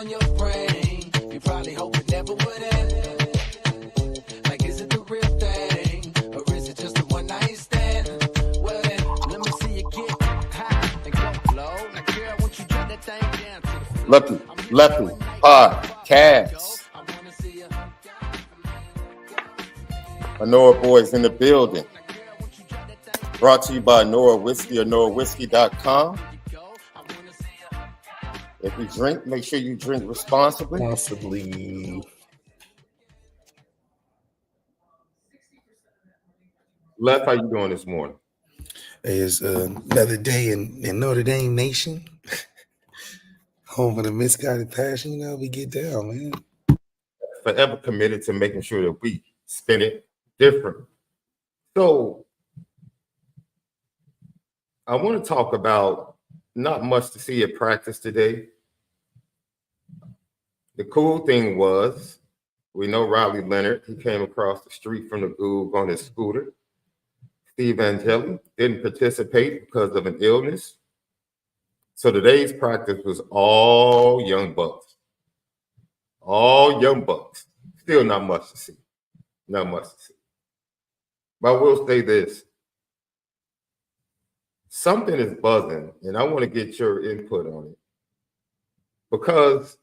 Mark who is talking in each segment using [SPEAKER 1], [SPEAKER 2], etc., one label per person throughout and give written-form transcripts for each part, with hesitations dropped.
[SPEAKER 1] on your brain. You probably hope it never would end. Like, is it the real thing? Or is it just a one night stand? Well then, let me see you get high and go low. Now girl, I want you to drop that thing down to the
[SPEAKER 2] Lefty Podcast. ONORA boys in the building. Brought to you by ONORA Whiskey or ONORAWhiskey.com. If you drink, make sure you drink responsibly. Left, how you doing this morning?
[SPEAKER 3] It's another day in Notre Dame Nation. Home of the misguided passion. You know, we get down, man.
[SPEAKER 2] Forever committed to making sure that we spin it different. So I want to talk about not much to see at practice today. The cool thing was, we know Riley Leonard. He came across the street from the Goob on his scooter. Steve Angeli didn't participate because of an illness. So today's practice was all young bucks. All young bucks. Still not much to see. Not much to see. But I will say this. Something is buzzing, and I want to get your input on it. Because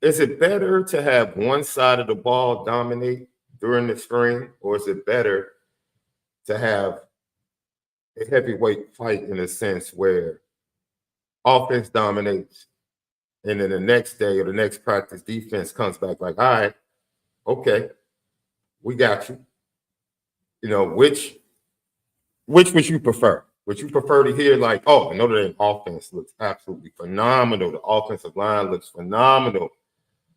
[SPEAKER 2] is it better to have one side of the ball dominate during the spring, or is it better to have a heavyweight fight in a sense where offense dominates and then the next day or the next practice defense comes back like, all right, okay, we got you. You know, which would you prefer? Would you prefer to hear like, oh, Notre Dame offense looks absolutely phenomenal. The offensive line looks phenomenal.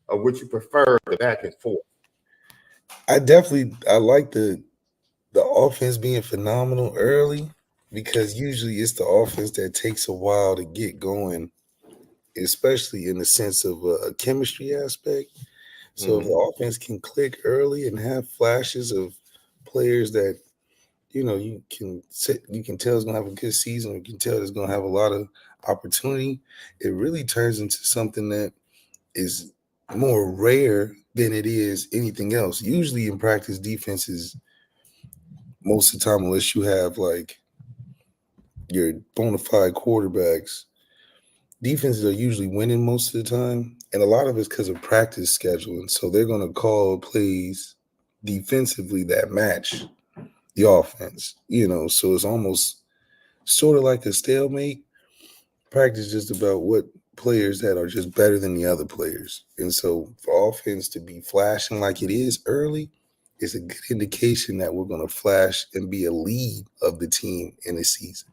[SPEAKER 2] Or would you prefer the back and forth?
[SPEAKER 3] I like the offense being phenomenal early, because usually it's the offense that takes a while to get going, especially in the sense of a chemistry aspect. So if the offense can click early and have flashes of players that, you know, you can tell is going to have a good season, or you can tell it's going to have a lot of opportunity, it really turns into something that is more rare than it is anything else. Usually in practice, defenses, most of the time, unless you have like your bona fide quarterbacks, defenses are usually winning most of the time. And a lot of it's because of practice scheduling. So they're going to call plays defensively that match the offense, you know. So it's almost sort of like a stalemate. Practice is just about what players that are just better than the other players. And so for offense to be flashing like it is early is a good indication that we're going to flash and be a lead of the team in the season.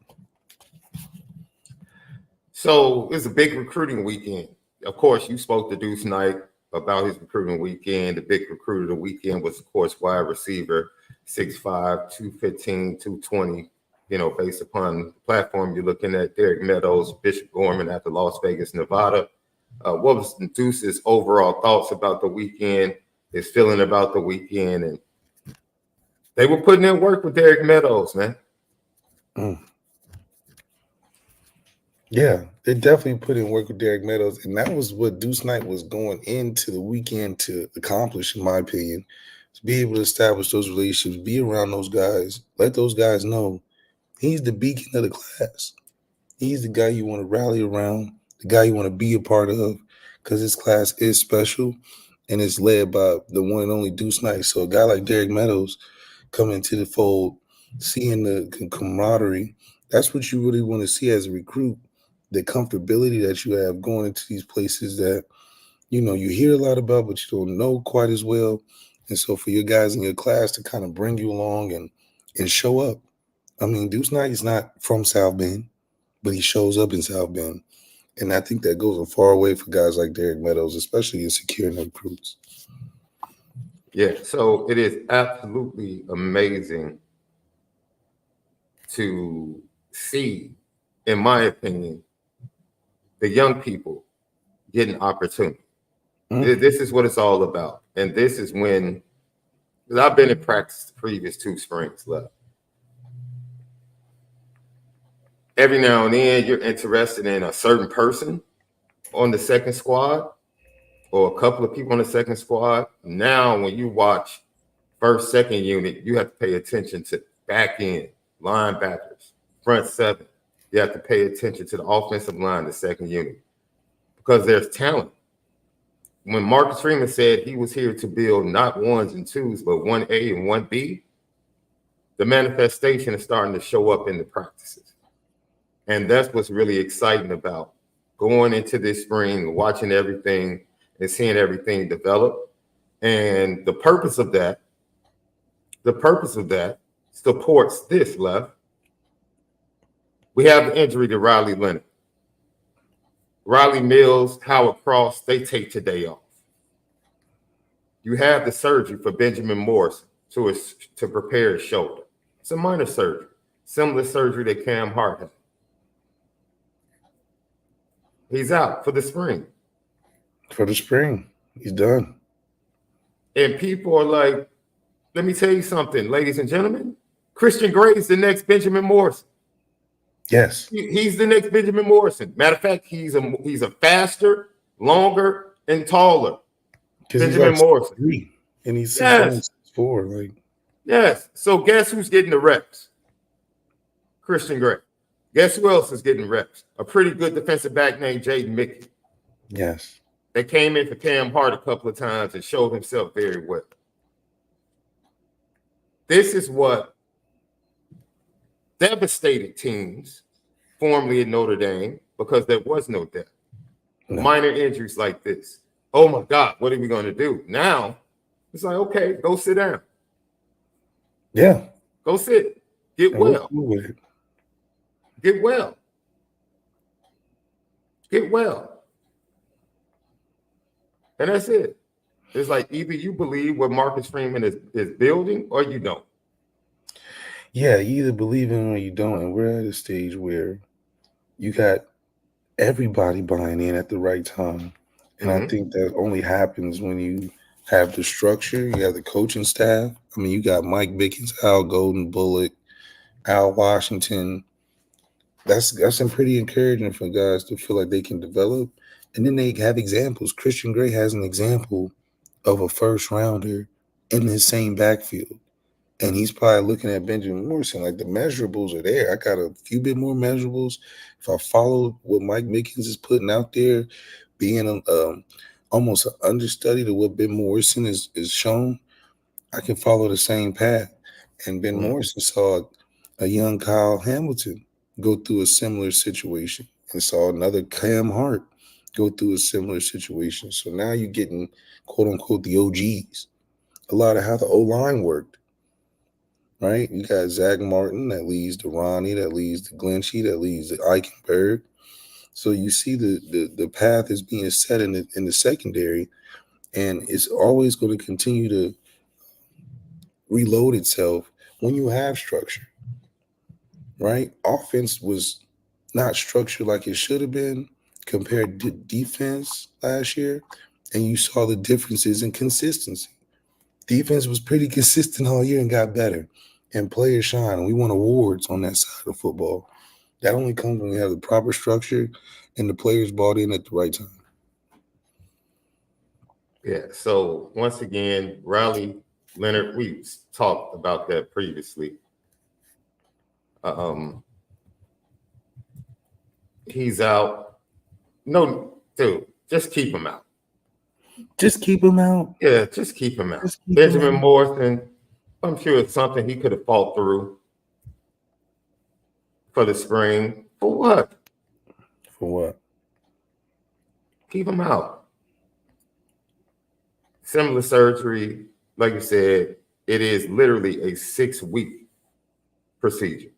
[SPEAKER 2] So it's a big recruiting weekend. Of course, you spoke to Deuce Knight about his recruiting weekend. The big recruit of the weekend was, of course, wide receiver, 6'5", 215, 220. You know, based upon the platform, you're looking at Derek Meadows, Bishop Gorman out of Las Vegas, Nevada. What was Deuce's overall thoughts about the weekend, his feeling about the weekend? And they were putting in work with Derek Meadows, man.
[SPEAKER 3] Yeah, they definitely put in work with Derek Meadows, and that was what Deuce Knight was going into the weekend to accomplish, in my opinion, to be able to establish those relationships, be around those guys, let those guys know he's the beacon of the class. He's the guy you want to rally around, the guy you want to be a part of, because this class is special, and it's led by the one and only Deuce Knight. So a guy like Derek Meadows coming into the fold, seeing the camaraderie, that's what you really want to see as a recruit. The comfortability that you have going into these places that, you know, you hear a lot about, but you don't know quite as well. And so for your guys in your class to kind of bring you along and show up. I mean, Deuce Knight is not from South Bend, but he shows up in South Bend. And I think that goes a far way for guys like Derek Meadows, especially in securing recruits.
[SPEAKER 2] Yeah, so it is absolutely amazing to see, in my opinion, the young people getting opportunity. This is what it's all about. And this is when, because I've been in practice the previous 2 springs left. Every now and then you're interested in a certain person, on the second squad or a couple of people on the second squad. Now, when you watch first, second unit, you have to pay attention to back end, linebackers, front seven. You have to pay attention to the offensive line, the second unit, because there's talent. When Marcus Freeman said he was here to build not ones and twos, but 1A and 1B, the manifestation is starting to show up in the practices. And that's what's really exciting about going into this spring, watching everything and seeing everything develop. And the purpose of that supports this, Left. We have the injury to Riley Leonard. Riley Mills, Howard Cross, they take today off. You have the surgery for Benjamin Morrison to prepare his shoulder. It's a minor surgery, similar surgery that Cam Hart had. He's out for the spring.
[SPEAKER 3] For the spring, he's done.
[SPEAKER 2] And people are like, let me tell you something, ladies and gentlemen. Christian Gray is the next Benjamin Morrison.
[SPEAKER 3] Yes.
[SPEAKER 2] He's the next Benjamin Morrison. Matter of fact, he's a faster, longer, and taller Benjamin Morrison. 6'3",
[SPEAKER 3] and he's 6'4". Like,
[SPEAKER 2] yes. So guess who's getting the reps? Christian Gray. Guess who else is getting reps? A pretty good defensive back named Jaden Mickey.
[SPEAKER 3] Yes.
[SPEAKER 2] That came in for Cam Hart a couple of times and showed himself very well. This is what devastated teams, formerly at Notre Dame, because there was no depth. No. Minor injuries like this. Oh my God, what are we going to do? Now, it's like, okay, go sit down.
[SPEAKER 3] Yeah.
[SPEAKER 2] Go sit. Get well. Get well. Get well. And that's it. It's like either you believe what Marcus Freeman is building or you don't.
[SPEAKER 3] Yeah, you either believe in it or you don't. And we're at a stage where you got everybody buying in at the right time. And I think that only happens when you have the structure, you have the coaching staff. I mean, you got Mike Bickens, Al Golden, Bullock, Al Washington. That's pretty encouraging for guys to feel like they can develop. And then they have examples. Christian Gray has an example of a first rounder in his same backfield. And he's probably looking at Benjamin Morrison like the measurables are there. I got a few bit more measurables. If I follow what Mike Mickens is putting out there, being almost an understudy to what Ben Morrison is shown, I can follow the same path. And Ben Morrison saw a young Kyle Hamilton go through a similar situation and saw another Cam Hart go through a similar situation. So now you're getting, quote unquote, the OGs. A lot of how the O-line worked, right? You got Zach Martin that leads to Ronnie, that leads to Glenchie, that leads to Eichenberg. So you see the path is being set in the secondary, and it's always going to continue to reload itself when you have structure, right? Offense was not structured like it should have been compared to defense last year, and you saw the differences in consistency. Defense was pretty consistent all year and got better, and players shine, and we won awards on that side of football. That only comes when we have the proper structure and the players bought in at the right time.
[SPEAKER 2] Yeah, so once again, Riley Leonard, we talked about that previously. He's out. No, dude, just keep him out.
[SPEAKER 3] Just keep him out?
[SPEAKER 2] Yeah, just keep him out. Benjamin Morrison, I'm sure it's something he could have fought through for the spring. For what?
[SPEAKER 3] For what?
[SPEAKER 2] Keep him out. Similar surgery, like you said, it is literally a 6-week procedure.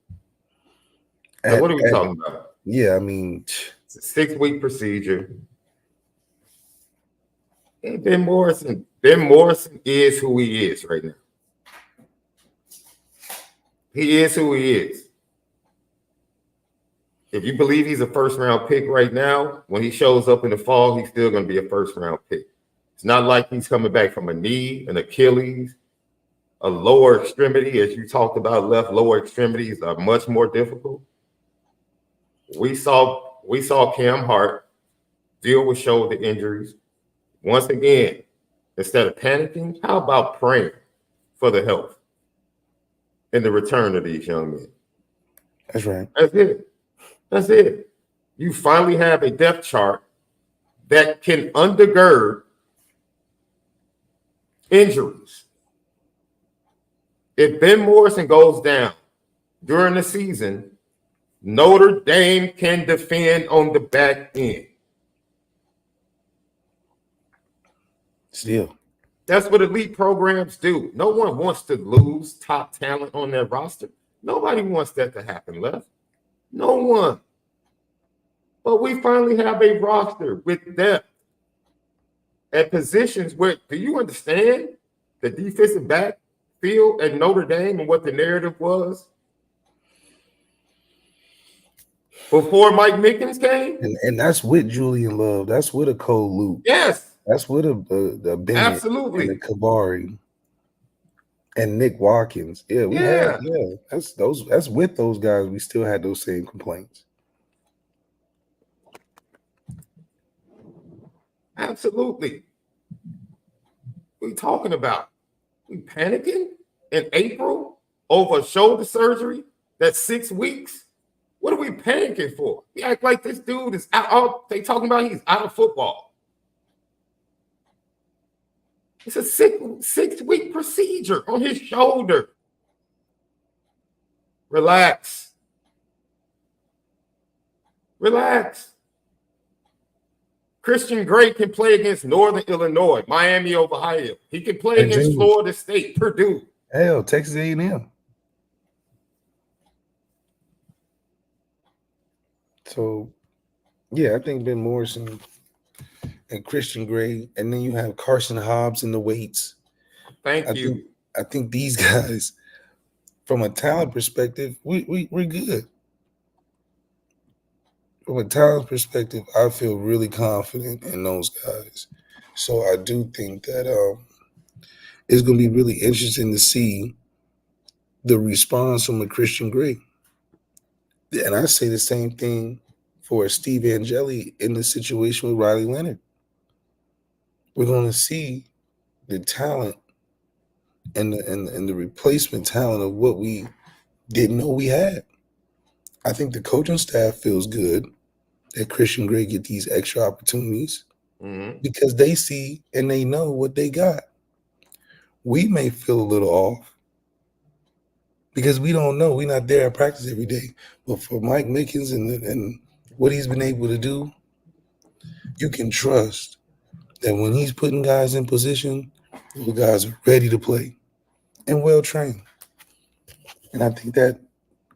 [SPEAKER 2] Now, what are we talking about?
[SPEAKER 3] Yeah, I mean,
[SPEAKER 2] it's a 6-week procedure. And Ben Morrison is who he is right now. He is who he is. If you believe he's a first-round pick right now, when he shows up in the fall, he's still going to be a first-round pick. It's not like he's coming back from a knee, an Achilles, a lower extremity, as you talked about. Left lower extremities are much more difficult. We saw Cam Hart deal with shoulder injuries. Once again, instead of panicking, how about praying for the health and the return of these young men?
[SPEAKER 3] That's right.
[SPEAKER 2] That's it. That's it. You finally have a depth chart that can undergird injuries. If Ben Morrison goes down during the season, Notre Dame can defend on the back end.
[SPEAKER 3] Still.
[SPEAKER 2] That's what elite programs do. No one wants to lose top talent on their roster. Nobody wants that to happen, Left. No one. But we finally have a roster with depth at positions where, do you understand the defensive backfield at Notre Dame and what the narrative was before Mike Mickens came?
[SPEAKER 3] And that's with Julian Love. That's with a Cole Luke.
[SPEAKER 2] Yes.
[SPEAKER 3] That's with a Bennett.
[SPEAKER 2] Absolutely.
[SPEAKER 3] And a Kabari. And Nick Watkins. Yeah, we had, that's with those guys. We still had those same complaints.
[SPEAKER 2] Absolutely. What are we talking about? We panicking in April over a shoulder surgery that's 6 weeks? What are we panicking for? We act like this dude is out. They talking about he's out of football. It's a 6-week procedure on his shoulder. Relax. Relax. Christian Gray can play against Northern Illinois, Miami, Ohio. He can play against Florida State, Purdue.
[SPEAKER 3] Hell, Texas A&M. So, yeah, I think Ben Morrison and Christian Gray, and then you have Carson Hobbs in the weights.
[SPEAKER 2] Thank you.
[SPEAKER 3] I think these guys, from a talent perspective, we're good. From a talent perspective, I feel really confident in those guys. So I do think that it's going to be really interesting to see the response from a Christian Gray. And I say the same thing for Steve Angeli in the situation with Riley Leonard. We're going to see the talent and the replacement talent of what we didn't know we had. I think the coaching staff feels good that Christian Gray get these extra opportunities because they see and they know what they got. We may feel a little off because we don't know. We're not there at practice every day. But for Mike Mickens and what he's been able to do, you can trust that when he's putting guys in position, the guys are ready to play and well-trained. And I think that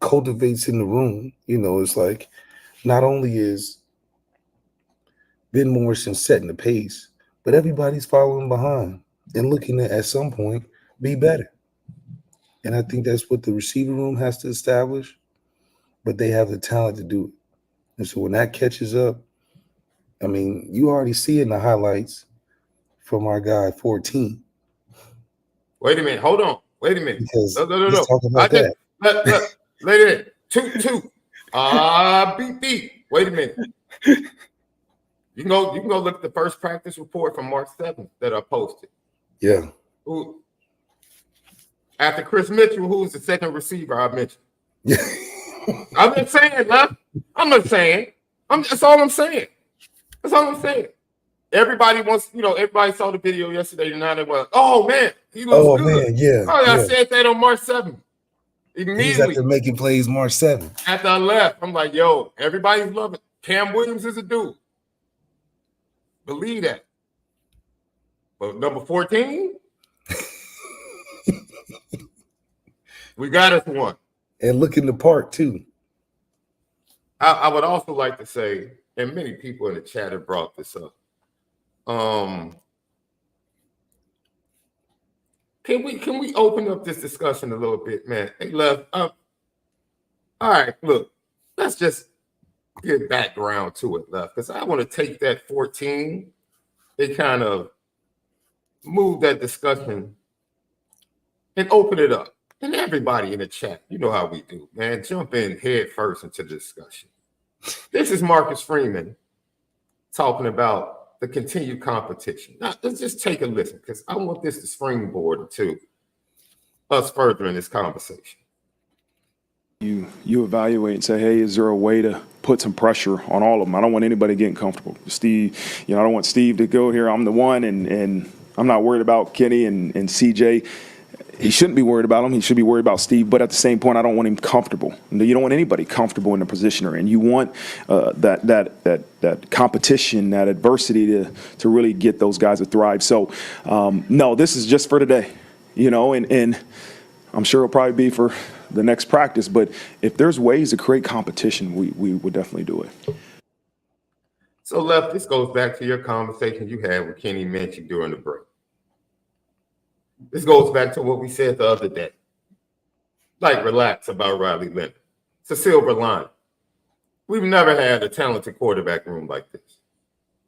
[SPEAKER 3] cultivates in the room. You know, it's like not only is Ben Morrison setting the pace, but everybody's following behind and looking to, at some point, be better. And I think that's what the receiver room has to establish, but they have the talent to do it. And so when that catches up, I mean, you already see it in the highlights from our guy 14.
[SPEAKER 2] Wait a minute. Hold on. Wait a minute.
[SPEAKER 3] Because
[SPEAKER 2] no.
[SPEAKER 3] let's talk about that.
[SPEAKER 2] Look, wait a minute. Two. Beep. Wait a minute. You can go look at the first practice report from March 7th that I posted.
[SPEAKER 3] Yeah.
[SPEAKER 2] Who after Chris Mitchell, who's the second receiver I mentioned?
[SPEAKER 3] Yeah.
[SPEAKER 2] I'm not saying, Left. I'm not saying. That's all I'm saying. That's all I'm saying. Everybody wants, everybody saw the video yesterday, and now they were like, oh man, he looks good.
[SPEAKER 3] Man, yeah.
[SPEAKER 2] I said that on March 7th. Immediately.
[SPEAKER 3] He's after making plays March 7th.
[SPEAKER 2] After I left, I'm like, yo, everybody's loving Cam Williams is a dude. Believe that. But number 14, we got us one.
[SPEAKER 3] And look in the park, too.
[SPEAKER 2] I would also like to say, and many people in the chat have brought this up. Can we open up this discussion a little bit, man? Hey, Love. All right, look, let's just get background to it, Love, because I want to take that 14 and kind of move that discussion and open it up. And everybody in the chat, you know how we do, man. Jump in head first into the discussion. This is Marcus Freeman talking about the continued competition. Now, let's just take a listen, because I want this to springboard to us further in this conversation.
[SPEAKER 4] You evaluate and say, hey, is there a way to put some pressure on all of them? I don't want anybody getting comfortable. Steve, I don't want Steve to go here. I'm the one, and I'm not worried about Kenny and CJ. He shouldn't be worried about him. He should be worried about Steve. But at the same point, I don't want him comfortable. You don't want anybody comfortable in the position they're in. You want that competition, that adversity to really get those guys to thrive. So, no, this is just for today, and I'm sure it'll probably be for the next practice. But if there's ways to create competition, we would definitely do it.
[SPEAKER 2] So, Left, this goes back to your conversation you had with Kenny Minchie during the break. This goes back to what we said the other day. Like, relax about Riley Leonard. It's a silver lining. We've never had a talented quarterback room like this.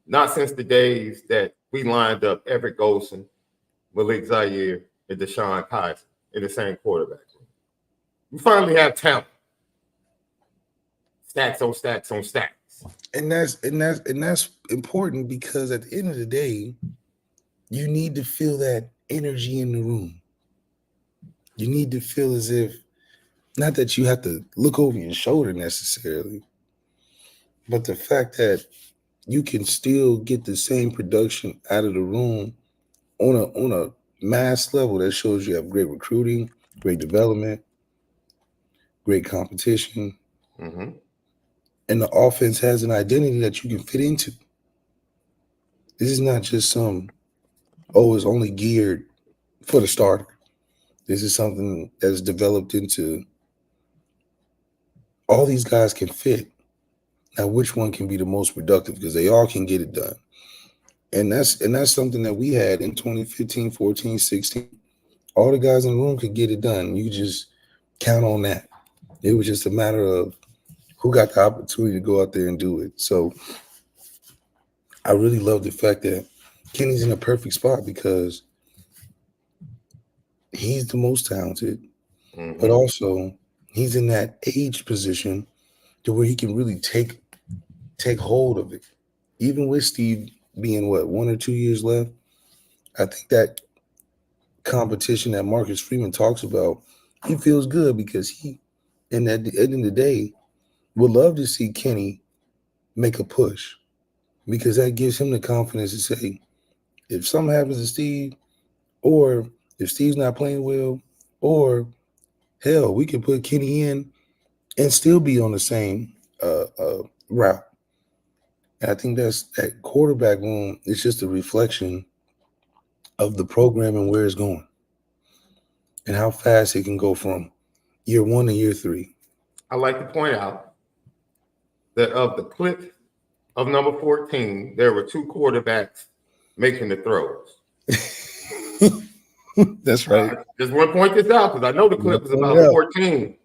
[SPEAKER 2] Not since the days that we lined up Everett Golson, MALIK ZAIRE, and DeShone Kizer in the same quarterback room. We finally have talent. Stacks on stacks on stacks.
[SPEAKER 3] And that's important, because at the end of the day, you need to feel that energy in the room. You need to feel as if, not that you have to look over your shoulder necessarily, but the fact that you can still get the same production out of the room on a mass level that shows you have great recruiting, great development, great competition, and the offense has an identity that you can fit into. This is not just it's only geared for the starter. This is something that's developed into all these guys can fit. Now, which one can be the most productive? Because they all can get it done. And that's something that we had in 2015, 14, 16. All the guys in the room could get it done. You just count on that. It was just a matter of who got the opportunity to go out there and do it. So I really love the fact that Kenny's in a perfect spot, because he's the most talented, but also he's in that age position to where he can really take hold of it. Even with Steve being 1 or 2 years left, I think that competition that Marcus Freeman talks about, he feels good, because he, and at the end of the day, would love to see Kenny make a push, because that gives him the confidence to say, if something happens to Steve, or if Steve's not playing well, or hell, we can put Kenny in and still be on the same route. And I think that quarterback room is just a reflection of the program and where it's going, and how fast it can go from year 1 to year 3.
[SPEAKER 2] I like to point out that of the clip of number 14, there were 2 quarterbacks making the throws.
[SPEAKER 3] That's right.
[SPEAKER 2] Just want to point this out, because I know the clip is about 14,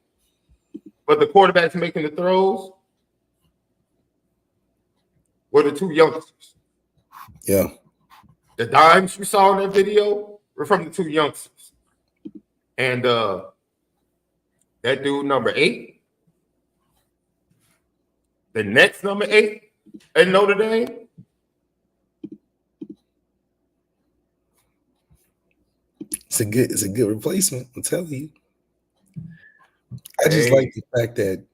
[SPEAKER 2] but the quarterbacks making the throws were the 2 youngsters.
[SPEAKER 3] Yeah.
[SPEAKER 2] The dimes you saw in that video were from the 2 youngsters. And that dude, number 8, the next number 8 at Notre Dame,
[SPEAKER 3] it's a good replacement, I'm telling you. I just like the fact that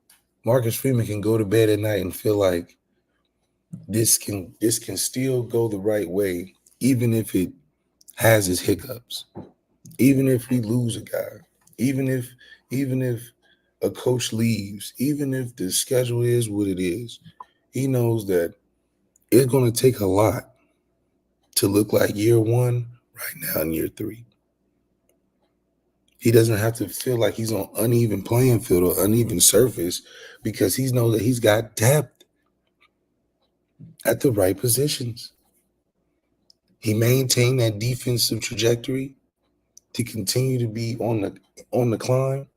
[SPEAKER 3] Marcus Freeman can go to bed at night and feel like this can still go the right way, even if it has its hiccups, even if we lose a guy, even if a coach leaves, even if the schedule is what it is. He knows that it's going to take a lot to look like year 1 right now in year 3. He doesn't have to feel like he's on uneven playing field or uneven surface, because he knows that he's got depth at the right positions. He maintained that defensive trajectory to continue to be on the climb.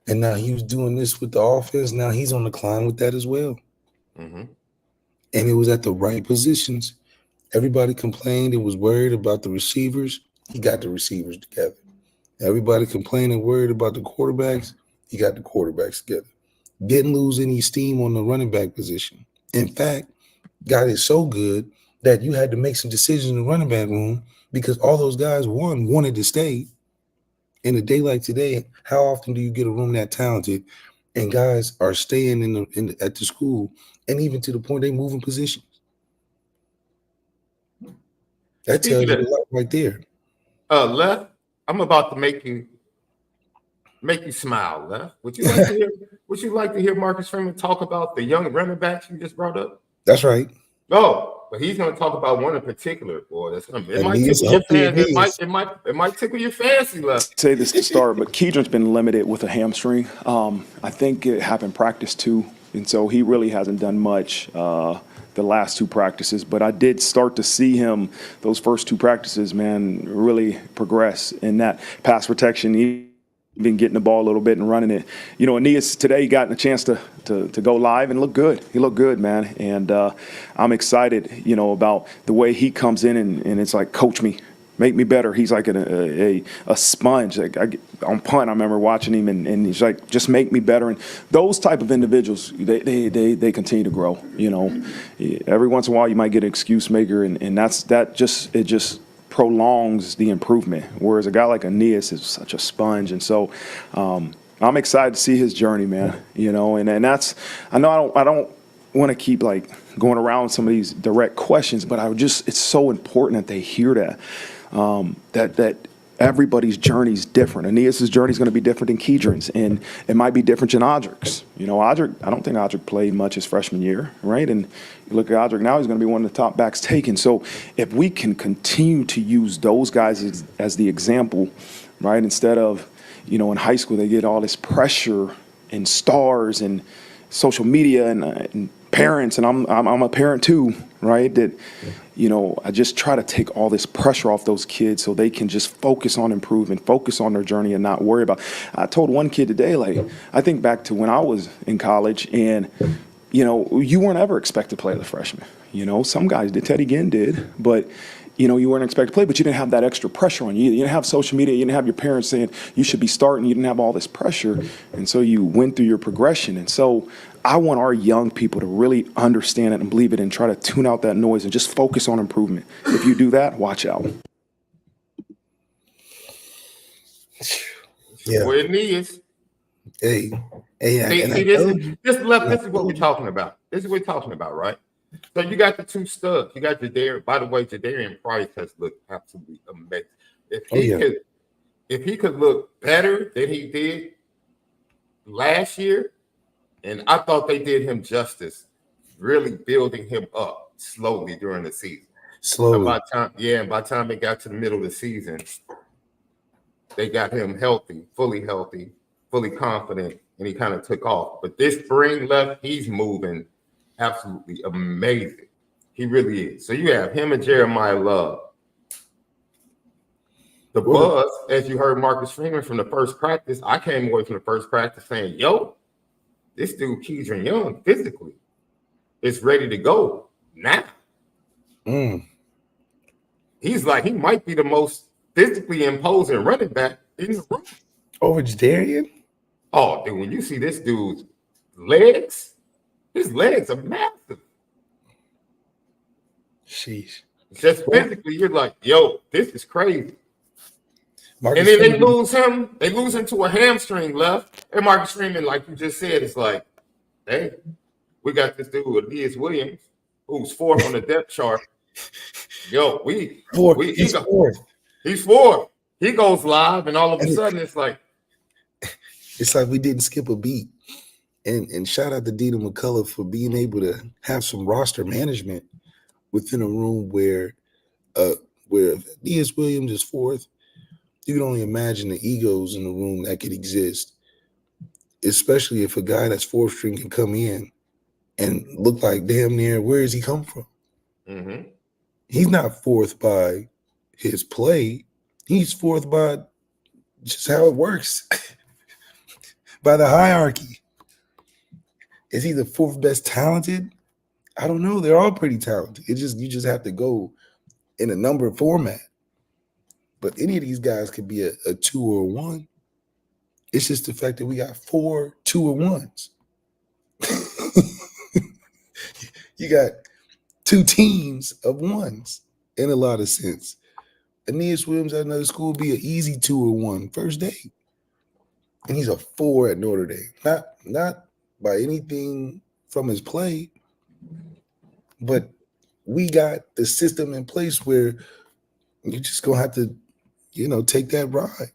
[SPEAKER 3] And now he was doing this with the offense. Now he's on the climb with that as well. And it was at the right positions. Everybody complained and was worried about the receivers. He got the receivers together. Everybody complaining and worried about the quarterbacks. He got the quarterbacks together. Didn't lose any steam on the running back position. In fact, got it so good that you had to make some decisions in the running back room because all those guys wanted to stay. In a day like today, how often do you get a room that talented and guys are staying at the school and even to the point they moving positions? That tells
[SPEAKER 2] Speaking
[SPEAKER 3] you
[SPEAKER 2] of
[SPEAKER 3] a lot right there.
[SPEAKER 2] Left, I'm about to make you smile, Left. Would you like to hear? Would you like to hear Marcus Freeman talk about the young running backs you just brought up?
[SPEAKER 3] That's right.
[SPEAKER 2] No, but he's going to talk about one in particular, boy. That's gonna, it might
[SPEAKER 3] Aeneas,
[SPEAKER 2] tickle your
[SPEAKER 3] hopefully
[SPEAKER 2] fans.
[SPEAKER 3] Aeneas.
[SPEAKER 2] It might tickle your fancy, Left.
[SPEAKER 4] Say this to start, but Keedron's been limited with a hamstring. I think it happened practice too, and so he really hasn't done much the last two practices. But I did start to see him those first two practices, man, really progress in that pass protection. He been getting the ball a little bit and running it. You know, Aeneas today got a chance to go live and look good. He looked good, man, and I'm excited, you know, about the way he comes in and it's like, coach me. Make me better. He's like a sponge. Like on punt, I remember watching him, and he's like, just make me better. And those type of individuals, they continue to grow. You know, every once in a while you might get an excuse maker, and it just prolongs the improvement. Whereas a guy like Aeneas is such a sponge, and so I'm excited to see his journey, man. You know, and that's I don't want to keep like going around some of these direct questions, but it's so important that they hear that. That everybody's journey is different. Aeneas' journey is going to be different than Keedron's, and it might be different than Audrick's. You know, I don't think Audrick played much his freshman year, right? And you look at Audrick now, he's going to be one of the top backs taken. So if we can continue to use those guys as the example, right, instead of, you know, in high school they get all this pressure and stars and social media and parents, and I'm a parent too, right? That, you know, I just try to take all this pressure off those kids so they can just focus on improvement, focus on their journey, and not worry about. I told one kid today, like, I think back to when I was in college, and, you know, you weren't ever expected to play as a freshman. You know, some guys did. Teddy Ginn did, but, you know, you weren't expected to play, but you didn't have that extra pressure on you. You didn't have social media. You didn't have your parents saying you should be starting. You didn't have all this pressure, and so you went through your progression. And so I want our young people to really understand it and believe it and try to tune out that noise and just focus on improvement. If you do that, watch out.
[SPEAKER 3] Yeah.
[SPEAKER 2] Where it is.
[SPEAKER 3] Hey,
[SPEAKER 2] This is what we're talking about. This is what we're talking about, right? So you got the two studs. You got ZAIRE. By the way, Jadarian Price has looked absolutely amazing. If he could look better than he did last year, and I thought they did him justice, really building him up slowly during the season.
[SPEAKER 3] Slowly.
[SPEAKER 2] By the time they got to the middle of the season, they got him healthy, fully confident, and he kind of took off. But this spring Left, he's moving absolutely amazing. He really is. So you have him and Jeremiah Love. The buzz, as you heard Marcus Freeman from the first practice, I came away from the first practice saying, yo, this dude, Keedron Young, physically is ready to go now. He's like, he might be the most physically imposing running back in the room.
[SPEAKER 3] Over Jadarian?
[SPEAKER 2] Oh, dude, when you see this dude's legs, his legs are massive.
[SPEAKER 3] Sheesh.
[SPEAKER 2] Just physically, you're like, yo, this is crazy.
[SPEAKER 3] Marcus
[SPEAKER 2] and then
[SPEAKER 3] Freeman.
[SPEAKER 2] they lose him to a hamstring Left. And Marcus Freeman, like you just said, it's like, hey, we got this dude, Aeneas Williams, who's fourth on the depth chart. Yo, he's fourth. He's fourth. He goes live, and all of a sudden it's like
[SPEAKER 3] we didn't skip a beat. And shout out to Dina McCullough for being able to have some roster management within a room where Aeneas Williams is fourth. You can only imagine the egos in the room that could exist, especially if a guy that's fourth string can come in and look like damn near, where does he come from?
[SPEAKER 2] Mm-hmm.
[SPEAKER 3] He's not fourth by his play. He's fourth by just how it works, by the hierarchy. Is he the fourth best talented? I don't know. They're all pretty talented. You just have to go in a number format. But any of these guys could be a 2 or a 1. It's just the fact that we got 4 2 or 1s. You got two teams of ones in a lot of sense. Aeneas Williams at another school would be an easy 2 or 1 first day. And he's a 4 at Notre Dame. Not by anything from his play, but we got the system in place where you just gonna have to, take that ride.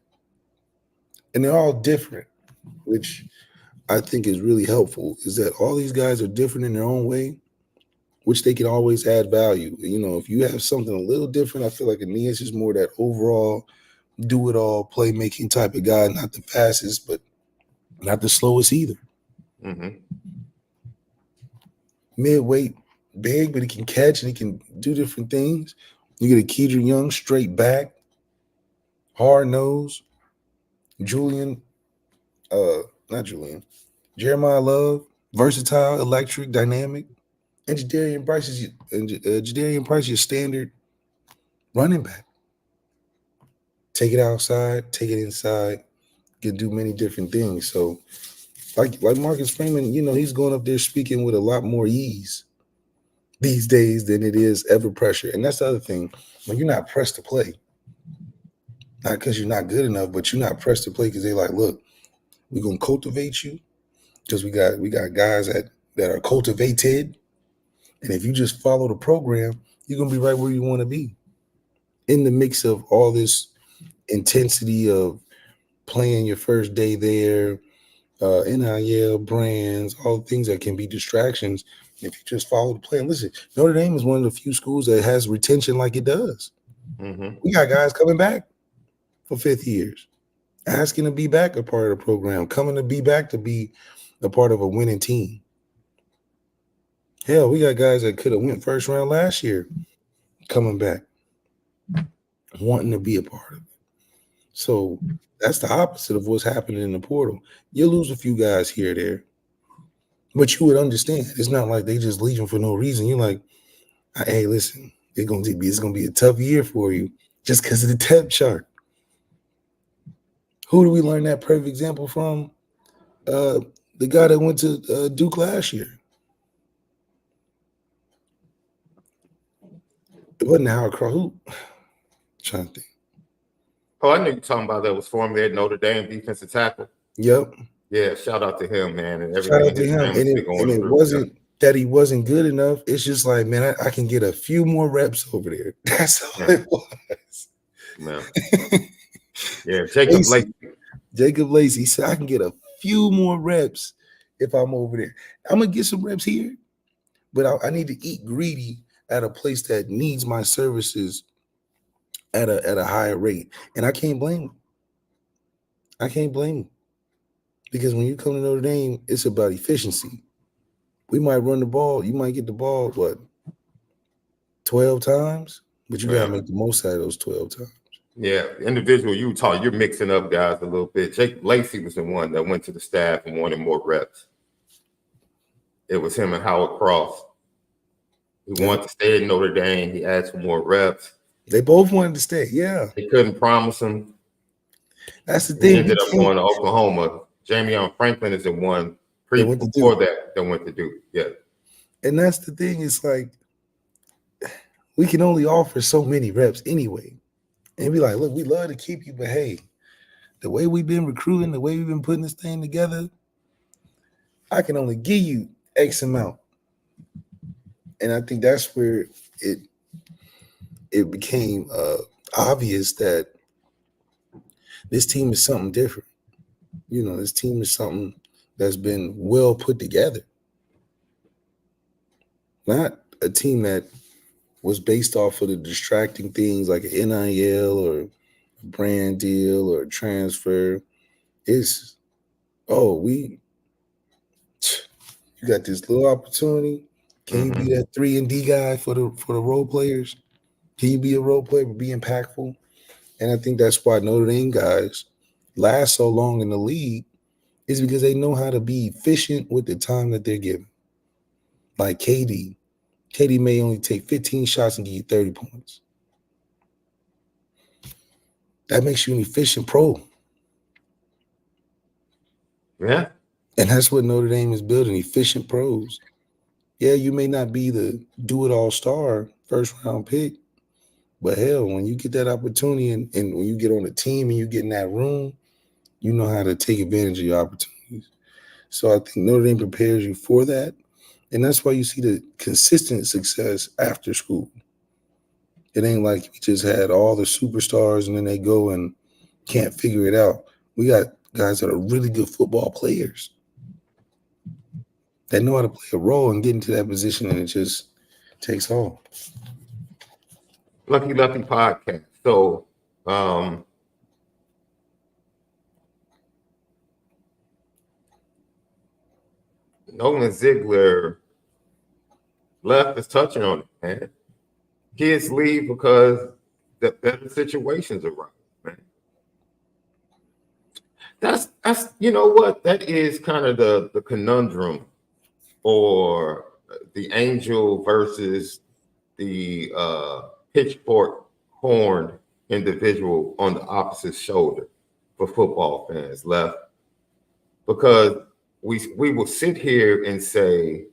[SPEAKER 3] And they're all different, which I think is really helpful, is that all these guys are different in their own way, which they can always add value. If you have something a little different, I feel like Aeneas is more that overall do-it-all playmaking type of guy, not the fastest, but not the slowest either.
[SPEAKER 2] Mm-hmm.
[SPEAKER 3] Midweight, big, but he can catch and he can do different things. You get a Kedra Young, straight back, hard nose. Jeremiah Love, versatile, electric, dynamic. And Jadarian Price is your standard running back. Take it outside, take it inside, can do many different things. So, like Marcus Freeman, he's going up there speaking with a lot more ease these days than it is ever pressure. And that's the other thing. When you're not pressed to play, not because you're not good enough, but you're not pressed to play because they're like, look, we're gonna cultivate you because we got guys that are cultivated. And if you just follow the program, you're gonna be right where you want to be. In the mix of all this intensity of playing your first day there, NIL, brands, all things that can be distractions. If you just follow the plan, listen, Notre Dame is one of the few schools that has retention like it does.
[SPEAKER 2] Mm-hmm.
[SPEAKER 3] We got guys coming back for 5th years, asking to be back a part of the program, coming to be back to be a part of a winning team. Hell, we got guys that could have went first round last year coming back, wanting to be a part of it. So that's the opposite of what's happening in the portal. You lose a few guys here or there, but you would understand. It's not like they just leaving for no reason. You're like, hey, listen, it's gonna be a tough year for you just because of the depth chart. Who do we learn that perfect example from? The guy that went to Duke last year. It wasn't Howard Cross. Who? I'm trying to think.
[SPEAKER 2] Oh, I knew you talking about that was formerly at Notre Dame defensive tackle.
[SPEAKER 3] Yep.
[SPEAKER 2] Yeah, shout out to him, man, and
[SPEAKER 3] Shout out to
[SPEAKER 2] his
[SPEAKER 3] him.
[SPEAKER 2] family's
[SPEAKER 3] And it wasn't that he wasn't good enough. It's just like, man, I can get a few more reps over there. That's all it was.
[SPEAKER 2] Man. Yeah, Jacob
[SPEAKER 3] Lacey said, I can get a few more reps if I'm over there. I'm going to get some reps here, but I need to eat greedy at a place that needs my services at a higher rate. And I can't blame him. Because when you come to Notre Dame, it's about efficiency. We might run the ball. You might get the ball, 12 times? But you got to make the most out of those 12 times.
[SPEAKER 2] Yeah, individual Utah, you're mixing up guys a little bit. Jacob Lacey was the one that went to the staff and wanted more reps. It was him and Howard Cross. He wanted to stay in Notre Dame. He asked for more reps.
[SPEAKER 3] They both wanted to stay, yeah.
[SPEAKER 2] They couldn't promise him.
[SPEAKER 3] That's the thing.
[SPEAKER 2] He ended up going to Oklahoma. Jamion Franklin is the one before that went to Duke. Yeah.
[SPEAKER 3] And that's the thing. It's like we can only offer so many reps anyway. And be like, look, we love to keep you, but hey, the way we've been recruiting, the way we've been putting this thing together, I can only give you X amount. And I think that's where it became obvious that this team is something different. This team is something that's been well put together. Not a team that was based off of the distracting things like an NIL or a brand deal or a transfer. It's, you got this little opportunity. Can you be that 3-and-D guy for the role players? Can you be a role player but be impactful? And I think that's why Notre Dame guys last so long in the league is because they know how to be efficient with the time that they're given. Like KD. KD may only take 15 shots and give you 30 points. That makes you an efficient pro.
[SPEAKER 2] Yeah.
[SPEAKER 3] And that's what Notre Dame is building, efficient pros. Yeah, you may not be the do-it-all star first round pick, but hell, when you get that opportunity and when you get on a team and you get in that room, you know how to take advantage of your opportunities. So I think Notre Dame prepares you for that. And that's why you see the consistent success after school. It ain't like we just had all the superstars and then they go and can't figure it out. We got guys that are really good football players that know how to play a role and get into that position, and it just takes off.
[SPEAKER 2] Lucky Lefty podcast. So, Nolan Ziegler left is touching on it, man. Kids leave because the better situations arise, man. That's you know what? That is kind of the conundrum, or the angel versus the pitchfork horned individual on the opposite shoulder for football fans left. Because we will sit here and say,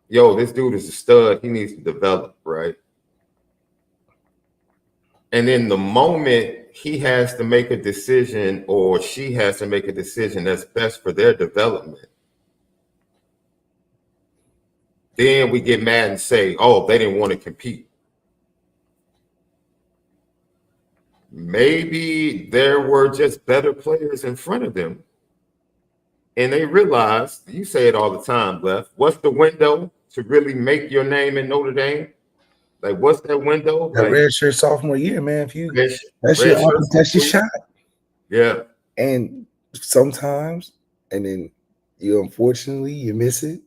[SPEAKER 2] yo, this dude is a stud, he needs to develop, right? And in the moment he has to make a decision, or she has to make a decision that's best for their development, then we get mad and say, oh, they didn't want to compete. Maybe there were just better players in front of them. And they realized, you say it all the time, Left, what's the window to really make your name in Notre Dame? Like, what's that window?
[SPEAKER 3] That
[SPEAKER 2] Like,
[SPEAKER 3] red shirt sophomore year, man. If you
[SPEAKER 2] that's
[SPEAKER 3] your shot.
[SPEAKER 2] Yeah.
[SPEAKER 3] And sometimes, and then unfortunately you miss it,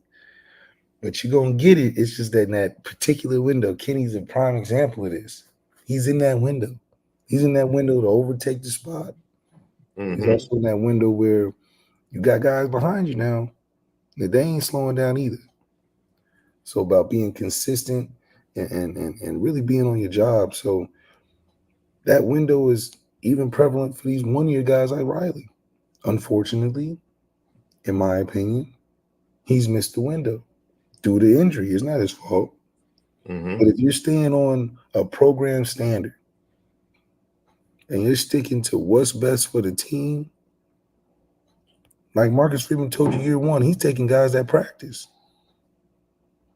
[SPEAKER 3] but you're gonna get it. It's just that in that particular window, Kenny's a prime example of this. He's in that window. He's in that window to overtake the spot.
[SPEAKER 2] Mm-hmm.
[SPEAKER 3] He's also in that window where you got guys behind you now that they ain't slowing down either. So about being consistent and really being on your job. So that window is even prevalent for these one-year guys like Riley. Unfortunately, in my opinion, he's missed the window due to injury. It's not his fault.
[SPEAKER 2] Mm-hmm.
[SPEAKER 3] But if you're staying on a program standard and you're sticking to what's best for the team, like Marcus Freeman told you year one, he's taking guys that practice.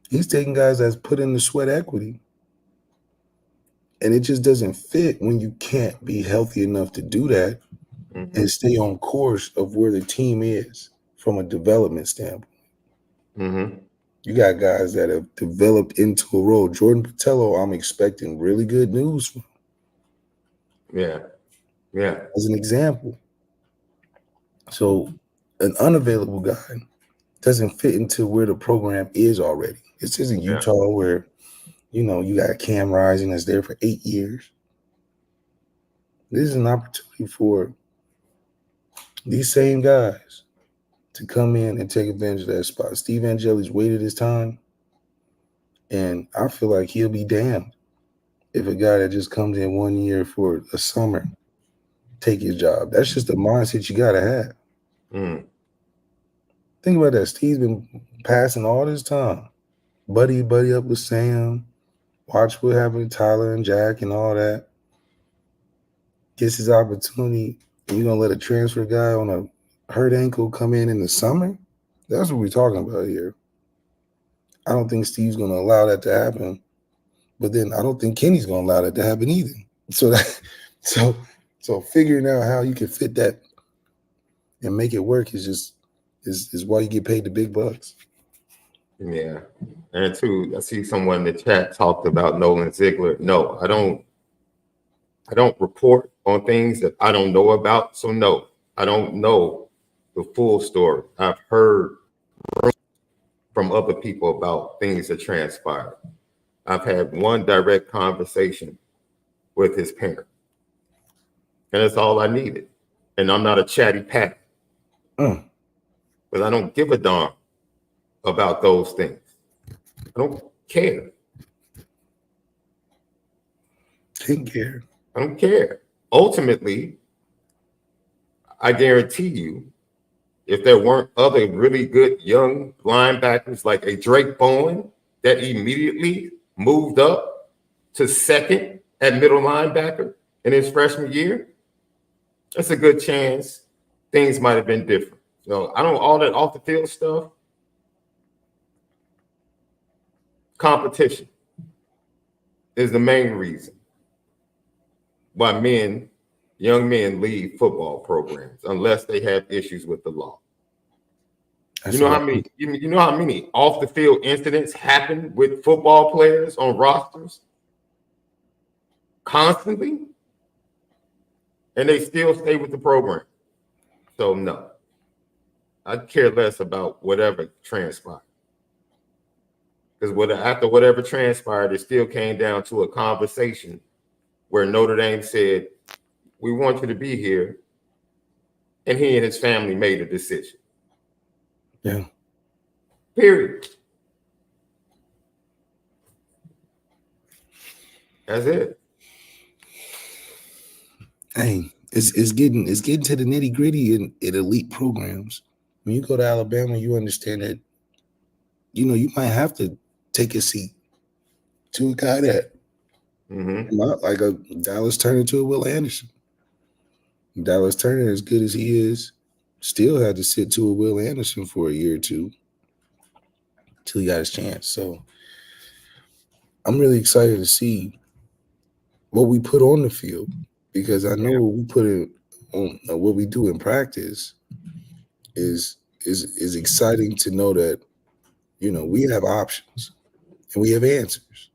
[SPEAKER 3] He's taking guys that's put in the sweat equity. And it just doesn't fit when you can't be healthy enough to do that and stay on course of where the team is from a development standpoint.
[SPEAKER 2] Mm-hmm.
[SPEAKER 3] You got guys that have developed into a role. Jordan Patello, I'm expecting really good news from.
[SPEAKER 2] Yeah. Yeah.
[SPEAKER 3] As an example. So an unavailable guy doesn't fit into where the program is already. This isn't Utah where, you know, you got Cam Rising that's there for 8 years. This is an opportunity for these same guys to come in and take advantage of that spot. Steve Angeli's waited his time, and I feel like he'll be damned if a guy that just comes in 1 year for a summer take his job. That's just the mindset you got to have.
[SPEAKER 2] Mm.
[SPEAKER 3] Think about that. Steve's been passing all this time. Buddy up with Sam. Watch what happened to Tyler and Jack and all that. Gets his opportunity, and you're going to let a transfer guy on a hurt ankle come in the summer? That's what we're talking about here. I don't think Steve's going to allow that to happen. But then I don't think Kenny's going to allow that to happen either. So figuring out how you can fit that and make it work is why you get paid the big bucks.
[SPEAKER 2] Yeah. And too, I see someone in the chat talked about Nolan Ziegler. No, I don't report on things that I don't know about. So no, I don't know the full story. I've heard from other people about things that transpired. I've had one direct conversation with his parent, and that's all I needed. And I'm not a chatty patty, but I don't give a darn about those things. I don't care.
[SPEAKER 3] Didn't care.
[SPEAKER 2] I don't care. Ultimately, I guarantee you, if there weren't other really good young linebackers like a Drake Bowen that immediately moved up to second at middle linebacker in his freshman year, that's a good chance things might have been different. So I don't all that off the field stuff. Competition is the main reason why young men leave football programs unless they have issues with the law. You know how many off the field incidents happen with football players on rosters constantly, and they still stay with the program. So no, I care less about whatever transpired, because after whatever transpired, it still came down to a conversation where Notre Dame said, "We want you to be here," and he and his family made a decision.
[SPEAKER 3] Yeah.
[SPEAKER 2] Period. That's it.
[SPEAKER 3] Hey, it's getting to the nitty gritty in elite programs. When you go to Alabama, you understand that, you might have to take a seat to a guy that not like a Dallas Turner to a Will Anderson. Dallas Turner, as good as he is, still had to sit to a Will Anderson for a year or two till he got his chance. So I'm really excited to see what we put on the field, because I know what we put in on what we do in practice is exciting to know that, we have options and we have answers.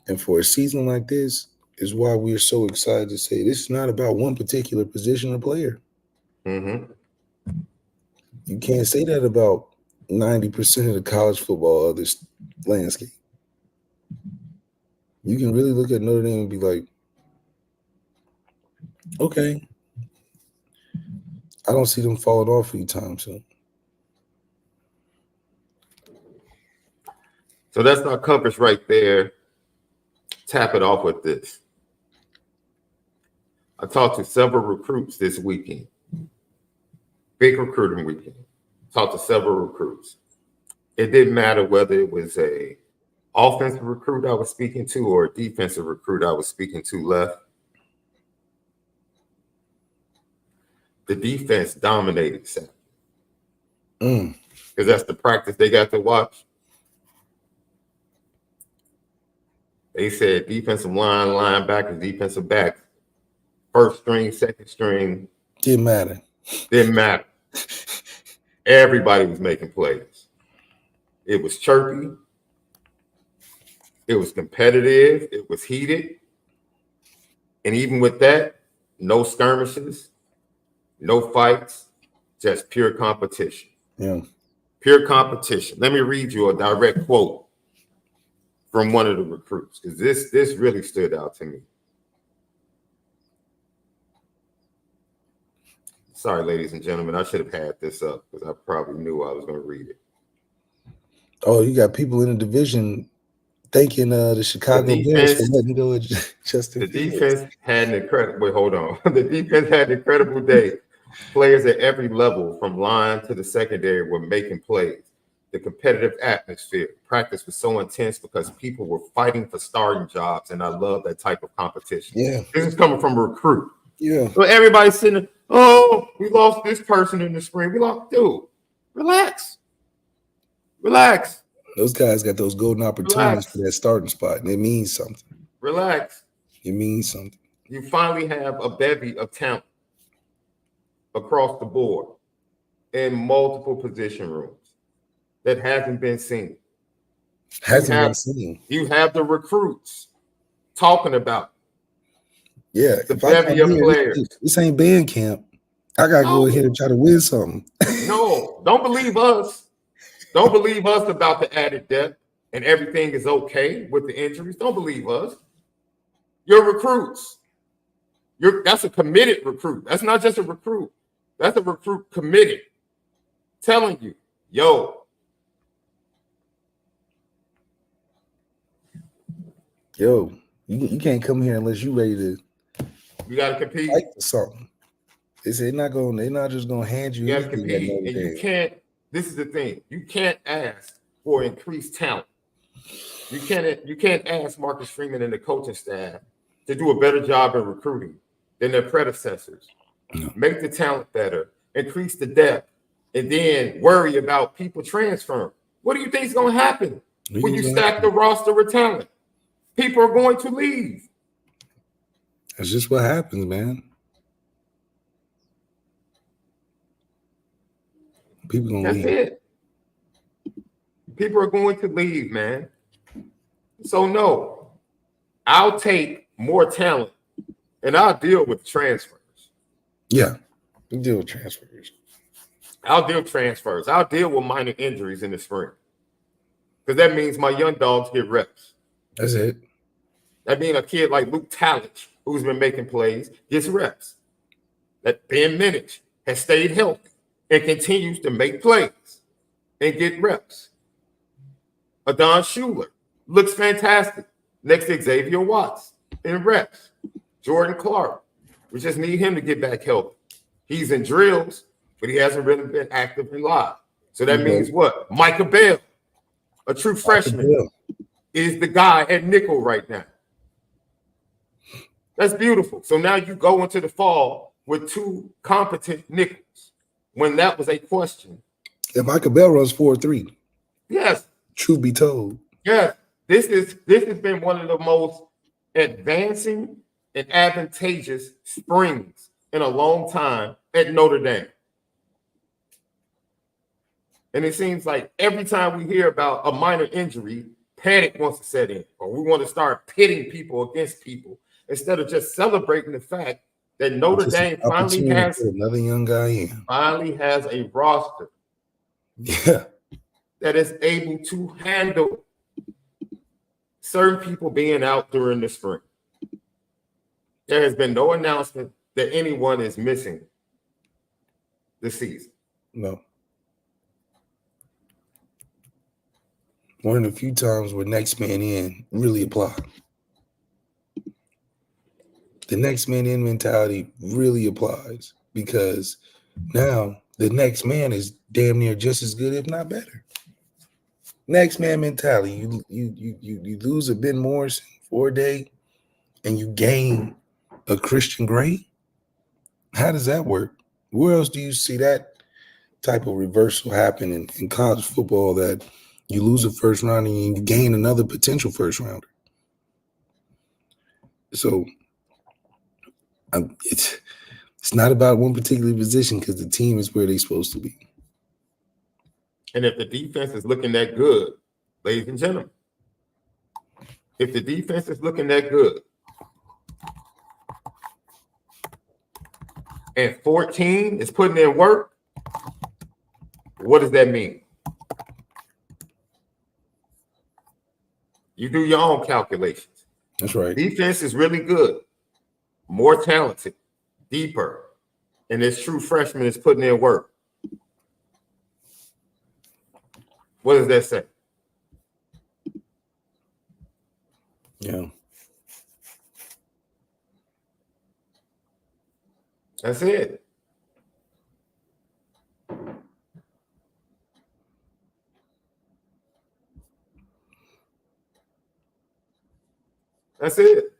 [SPEAKER 3] And for a season like this is why we're so excited to say this is not about one particular position or player. You can't say that about 90% of the college football landscape. You can really look at Notre Dame and be like, okay, I don't see them falling off anytime soon.
[SPEAKER 2] So that's our compass right there. Tap it off with this. I talked to several recruits this weekend. Big recruiting weekend. Talked to several recruits. It didn't matter whether it was a offensive recruit I was speaking to or a defensive recruit I was speaking to left. The defense dominated Saturday. Because that's the practice they got to watch. They said defensive line, linebackers, defensive backs, first string, second string.
[SPEAKER 3] Didn't matter.
[SPEAKER 2] Everybody was making plays. It was chirpy. It was competitive. It was heated. And even with that, no skirmishes, no fights, just pure competition.
[SPEAKER 3] Yeah.
[SPEAKER 2] Pure competition. Let me read you a direct quote from one of the recruits, because this really stood out to me. Sorry, ladies and gentlemen, I should have had this up because I probably knew I was going to read it.
[SPEAKER 3] Oh, you got people in the division thanking the Chicago Bears for letting go of Justin Fields.
[SPEAKER 2] The defense had an incredible. Wait, hold on. The defense had an incredible day. Players at every level, from line to the secondary, were making plays. The competitive atmosphere. Practice was so intense because people were fighting for starting jobs, and I love that type of competition.
[SPEAKER 3] Yeah,
[SPEAKER 2] this is coming from a recruit.
[SPEAKER 3] Yeah.
[SPEAKER 2] So everybody's sitting there, oh, we lost this person in the spring. We lost, dude. Relax.
[SPEAKER 3] Those guys got those golden opportunities for that starting spot, and it means something.
[SPEAKER 2] Relax.
[SPEAKER 3] It means something.
[SPEAKER 2] You finally have a bevy of talent across the board in multiple position rooms that hasn't been seen. You have the recruits talking about it.
[SPEAKER 3] Yeah,
[SPEAKER 2] the bevy of players.
[SPEAKER 3] This ain't band camp. I gotta go ahead and try to win something.
[SPEAKER 2] No, don't believe us. Don't believe us about the added depth and everything is okay with the injuries. Don't believe us. Your recruits. That's a committed recruit. That's not just a recruit. That's a recruit committed. Telling you, yo,
[SPEAKER 3] you can't come here unless you ready to.
[SPEAKER 2] You gotta compete.
[SPEAKER 3] Fight for something. They say they're not just gonna hand you
[SPEAKER 2] You got to
[SPEAKER 3] anything at
[SPEAKER 2] compete,
[SPEAKER 3] Notre
[SPEAKER 2] and you
[SPEAKER 3] Dame.
[SPEAKER 2] can't. This is the thing: you can't ask for increased talent. You can't ask Marcus Freeman and the coaching staff to do a better job in recruiting than their predecessors.
[SPEAKER 3] No.
[SPEAKER 2] Make the talent better, increase the depth, and then worry about people transferring. What do you think is going to happen when you stack the roster with talent? People are going to leave.
[SPEAKER 3] That's just what happens, man. People gonna leave.
[SPEAKER 2] That's it. People are going to leave, man. So no, I'll take more talent and I'll deal with transfers.
[SPEAKER 3] Yeah, we deal with transfers.
[SPEAKER 2] I'll deal with transfers. I'll deal with minor injuries in the spring. Because that means my young dogs get reps.
[SPEAKER 3] That's it.
[SPEAKER 2] That means a kid like Luke Talich, who's been making plays, gets reps. That Ben Minich has stayed healthy and continues to make plays and get reps. Adon Schuler looks fantastic next to Xavier Watts in reps. Jordan Clark, we just need him to get back healthy. He's in drills, but he hasn't really been active in live. So that means what? Micah Bell, a true freshman, is the guy at nickel right now. That's beautiful. So now you go into the fall with two competent nickels when that was a question.
[SPEAKER 3] If Micah Bell runs 4.3.
[SPEAKER 2] Yes.
[SPEAKER 3] Truth be told.
[SPEAKER 2] Yes. This has been one of the most advancing and advantageous springs in a long time at Notre Dame. And it seems like every time we hear about a minor injury, panic wants to set in, or we want to start pitting people against people instead of just celebrating the fact that Notre Dame finally has
[SPEAKER 3] another young guy in.
[SPEAKER 2] Finally has a roster that is able to handle certain people being out during the spring. There has been no announcement that anyone is missing this season.
[SPEAKER 3] No. One of the few times where next man in really apply. The next man in mentality really applies because now the next man is damn near just as good, if not better. Next man mentality. You lose a Ben Morrison for a day and you gain a Christian Gray. How does that work? Where else do you see that type of reversal happen in college football, that you lose a first round and you gain another potential first rounder? So it's not about one particular position because the team is where they're supposed to be.
[SPEAKER 2] And if the defense is looking that good, ladies and gentlemen, if the defense is looking that good, and 14 is putting in work, what does that mean? You do your own calculations.
[SPEAKER 3] That's right.
[SPEAKER 2] Defense is really good, more talented, deeper, and this true freshman is putting in work. What does that say?
[SPEAKER 3] Yeah.
[SPEAKER 2] That's it. That's it.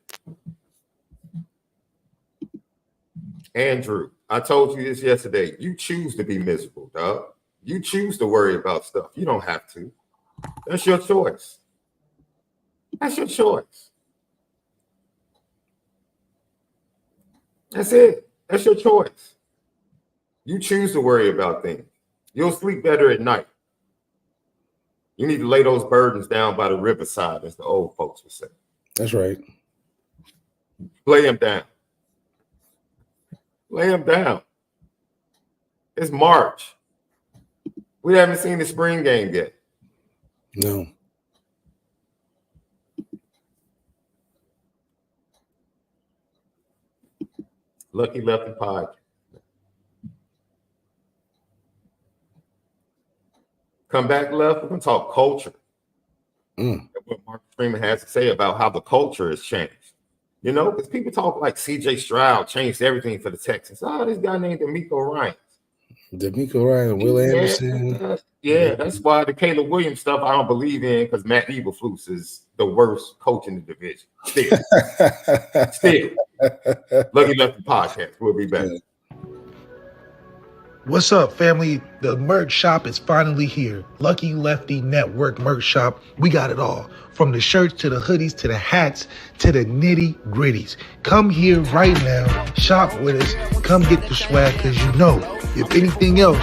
[SPEAKER 2] Andrew, I told you this yesterday. You choose to be miserable, dog. You choose to worry about stuff. You don't have to. That's your choice. That's your choice. That's it. That's your choice. You choose to worry about things. You'll sleep better at night. You need to lay those burdens down by the riverside, as the old folks would say.
[SPEAKER 3] That's right.
[SPEAKER 2] Lay them down. Lay them down. It's March. We haven't seen the spring game yet.
[SPEAKER 3] No.
[SPEAKER 2] Lucky Lefty Podcast. Come back, Left. We're going to talk culture. And what Mark Freeman has to say about how the culture has changed. You know, because people talk like C.J. Stroud changed everything for the Texans. Oh, this guy named D'Amico Ryan.
[SPEAKER 3] D'Amico Ryan, Will Anderson.
[SPEAKER 2] Yeah, that's why the Caleb Williams stuff I don't believe in, because Matt Eberflus is the worst coach in the division. Still. Lucky Lefty podcast. We'll be back.
[SPEAKER 5] What's up, family? The merch shop is finally here. Lucky Lefty Network merch shop. We got it all. From the shirts to the hoodies to the hats to the nitty gritties. Come here right now. Shop with us. Come get the swag, because you know, if anything else,